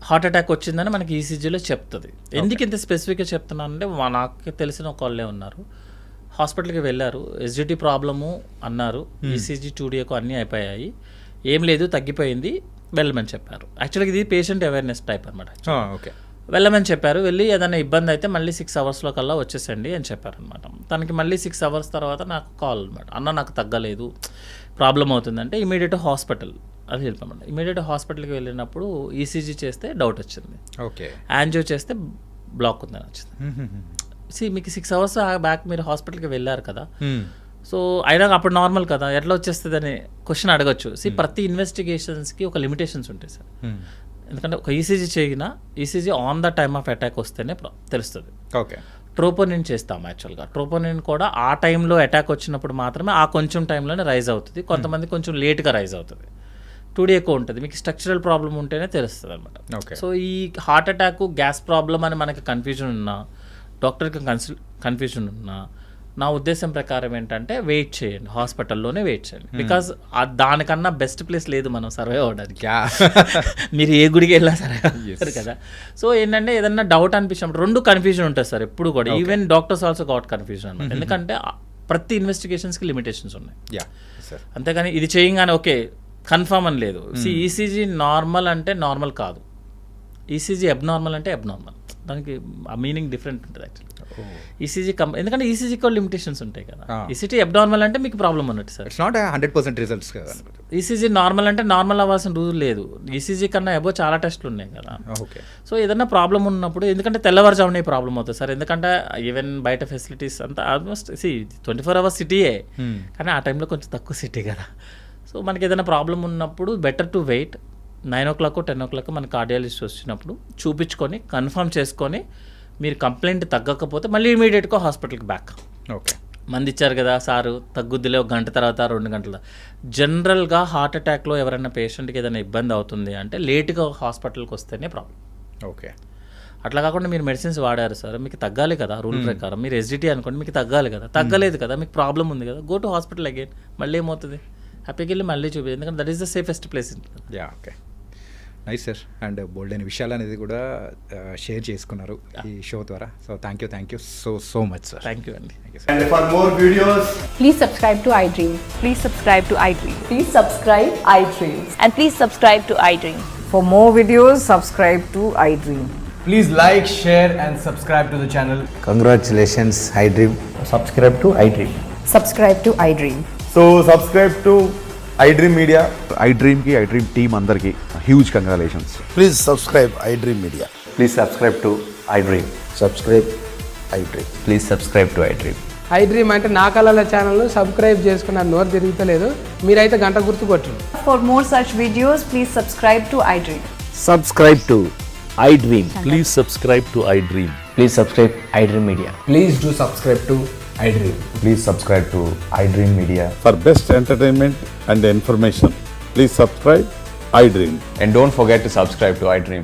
Speaker 2: హార్ట్ అటాక్ వచ్చిందని మనకి ఈసీజీలో చెప్తుంది. ఎందుకు ఇంత స్పెసిఫిక్గా చెప్తున్నానంటే నాకు తెలిసిన ఒక వాళ్ళే ఉన్నారు, హాస్పిటల్కి వెళ్ళారు, ఎస్జిటి ప్రాబ్లము అన్నారు, ఈసీజీ 2D అన్నీ అయిపోయాయి, ఏం లేదు తగ్గిపోయింది, వెళ్ళమని చెప్పారు. యాక్చువల్గా ఇది పేషెంట్ అవేర్నెస్ టైప్ అనమాట.
Speaker 3: ఓకే,
Speaker 2: వెళ్ళమని చెప్పారు. వెళ్ళి ఏదైనా ఇబ్బంది అయితే మళ్ళీ 6 hours కల్లా వచ్చేసండి అని చెప్పారనమాట. తనకి మళ్ళీ 6 hours తర్వాత నాకు కాల్ అనమాట, అన్న నాకు తగ్గలేదు, ప్రాబ్లం అవుతుందంటే ఇమీడియట్ హాస్పిటల్ అది వెళ్ళిపోమంట. ఇమీడియట్ హాస్పిటల్కి వెళ్ళినప్పుడు ఈసీజీ చేస్తే డౌట్ వచ్చింది,
Speaker 3: ఓకే,
Speaker 2: యాంజియో చేస్తే బ్లాక్ ఉందని వచ్చింది. మీకు 6 hours బ్యాక్ మీరు హాస్పిటల్కి వెళ్ళారు కదా, సో అయినా అప్పుడు నార్మల్ కదా, ఎట్లా వచ్చేస్తుంది అని క్వశ్చన్ అడగచ్చు. ప్రతి ఇన్వెస్టిగేషన్స్కి ఒక లిమిటేషన్స్ ఉంటాయి సార్. ఎందుకంటే ఒక ఈసీజీ చేయినా ECG on the time of attack వస్తేనే తెలుస్తుంది.
Speaker 3: ఓకే,
Speaker 2: ట్రోపోనిన్ చేస్తాం యాక్చువల్గా. ట్రోపోనిన్ కూడా ఆ టైంలో అటాక్ వచ్చినప్పుడు మాత్రమే ఆ కొంచెం టైంలోనే రైజ్ అవుతుంది, కొంతమంది కొంచెం లేట్గా రైజ్ అవుతుంది, 2D ఎక్కువ ఉంటుంది. మీకు స్ట్రక్చరల్ ప్రాబ్లం ఉంటేనే తెలుస్తుంది అనమాట. సో ఈ హార్ట్ అటాక్ గ్యాస్ ప్రాబ్లం అని మనకి కన్ఫ్యూజన్ ఉన్నా, డాక్టర్కి కన్ఫ్యూజన్ ఉన్నా, నా ఉద్దేశం ప్రకారం ఏంటంటే వెయిట్ చేయండి, హాస్పిటల్లోనే వెయిట్ చేయండి. బికాజ్ దానికన్నా బెస్ట్ ప్లేస్ లేదు మనం సర్వే అవ్వడానికి. మీరు ఏ గుడికి వెళ్ళా సర్వే అవుతారు కదా. సో ఏంటంటే ఏదన్నా డౌట్ అనిపించినప్పుడు రెండు కన్ఫ్యూజన్ ఉంటుంది సార్ ఎప్పుడు కూడా. Even doctors also got confusion అనమాట. ఎందుకంటే ప్రతి ఇన్వెస్టిగేషన్స్కి లిమిటేషన్స్ ఉన్నాయి. అంతేగాని ఇది చేయగానే ఓకే కన్ఫర్మ్ అని లేదు. ఈసీజీ నార్మల్ అంటే నార్మల్ కాదు, ఈసీజీ అబ్నార్మల్ అంటే అబ్నార్మల్, దానికి ఆ మీనింగ్ డిఫరెంట్ ఉంటుంది యాక్చువల్లీ. ఈసీజీ ఎందుకంటే ఈసీజీ కూడా లిమిటేషన్స్ ఉంటాయి కదా. ఈసీజీ అబ్నార్మల్ అంటే మీకు ప్రాబ్లం ఉన్నట్టు సార్,
Speaker 3: ఇట్స్ నాట్ 100% రిజల్ట్స్ కదా.
Speaker 2: ఈసీజీ నార్మల్ అంటే నార్మల్ అవ్వాల్సిన రూల్ లేదు, ఈసీజీ కన్నా అబో చాలా టెస్ట్లు ఉన్నాయి కదా.
Speaker 3: ఓకే,
Speaker 2: సో ఏదన్నా ప్రాబ్లం ఉన్నప్పుడు, ఎందుకంటే తెల్లవారుజామునే ప్రాబ్లం అవుతుంది సార్. ఎందుకంటే ఈవెన్ బయట ఫెసిలిటీస్ అంతా ఆల్మోస్ట్ 24 hours సిటీయే, కానీ ఆ టైంలో కొంచెం తక్కువ సిటీ కదా. సో మనకి ఏదైనా ప్రాబ్లం ఉన్నప్పుడు better to wait. 9 o'clock 10 o'clock మన కార్డియాలజిస్ట్ వచ్చినప్పుడు చూపించుకొని కన్ఫర్మ్ చేసుకొని, మీరు కంప్లైంట్ తగ్గకపోతే మళ్ళీ ఇమీడియట్గా హాస్పిటల్కి బ్యాక్.
Speaker 3: ఓకే,
Speaker 2: మంది ఇచ్చారు కదా సారు తగ్గుద్దిలే, 1 గంట తర్వాత 2 గంటల. జనరల్గా హార్ట్ అటాక్లో ఎవరైనా పేషెంట్కి ఏదైనా ఇబ్బంది అవుతుంది అంటే లేట్గా హాస్పిటల్కి వస్తేనే ప్రాబ్లం.
Speaker 3: ఓకే,
Speaker 2: అట్లా కాకుండా మీరు మెడిసిన్స్ వాడారు సార్, మీకు తగ్గాలి కదా రూల్ ప్రకారం. మీరు ఎస్జిటి అనుకోండి, మీకు తగ్గాలి కదా, తగ్గలేదు కదా, మీకు ప్రాబ్లం ఉంది కదా, గో టు హాస్పిటల్ అగైన్. మళ్ళీ ఏమవుతుంది, హ్యాపీకి వెళ్ళి మళ్ళీ చూపి, ఎందుకంటే that is the safest place.
Speaker 3: Okay, nice sir. And bold అయిన విషయాలు అనేది కూడా షేర్ చేసుకున్నారు ఈ షో ద్వారా. So thank you so much sir.
Speaker 2: Thank you అండి.
Speaker 4: And for more videos,
Speaker 5: please subscribe to iDream.
Speaker 6: Please subscribe to iDream.
Speaker 5: Please subscribe iDream.
Speaker 6: And please subscribe to iDream.
Speaker 5: For more videos, subscribe to iDream.
Speaker 4: please like, share and subscribe to the channel.
Speaker 7: Congratulations, iDream.
Speaker 8: Subscribe to iDream.
Speaker 5: Subscribe to iDream.
Speaker 4: So subscribe to iDream Media.
Speaker 7: IDream team అందరికి huge congratulations.
Speaker 8: Please subscribe iDream Media.
Speaker 7: Please subscribe to iDream.
Speaker 8: Subscribe iDream.
Speaker 7: Please subscribe to iDream.
Speaker 9: IDream అంటే నా కళల ఛానల్ను subscribe చేసుకున్న నోరు తిరుగుతలేదు, మీరైతే గంట గుర్తు కొట్టండి.
Speaker 5: For more such videos, please subscribe to iDream.
Speaker 10: Subscribe to iDream. Please subscribe to iDream.
Speaker 6: Please subscribe iDream Media.
Speaker 4: Please do subscribe to iDream.
Speaker 7: Please subscribe to I dream media.
Speaker 8: For best entertainment and information, please subscribe iDream.
Speaker 7: And don't forget to subscribe to I dream.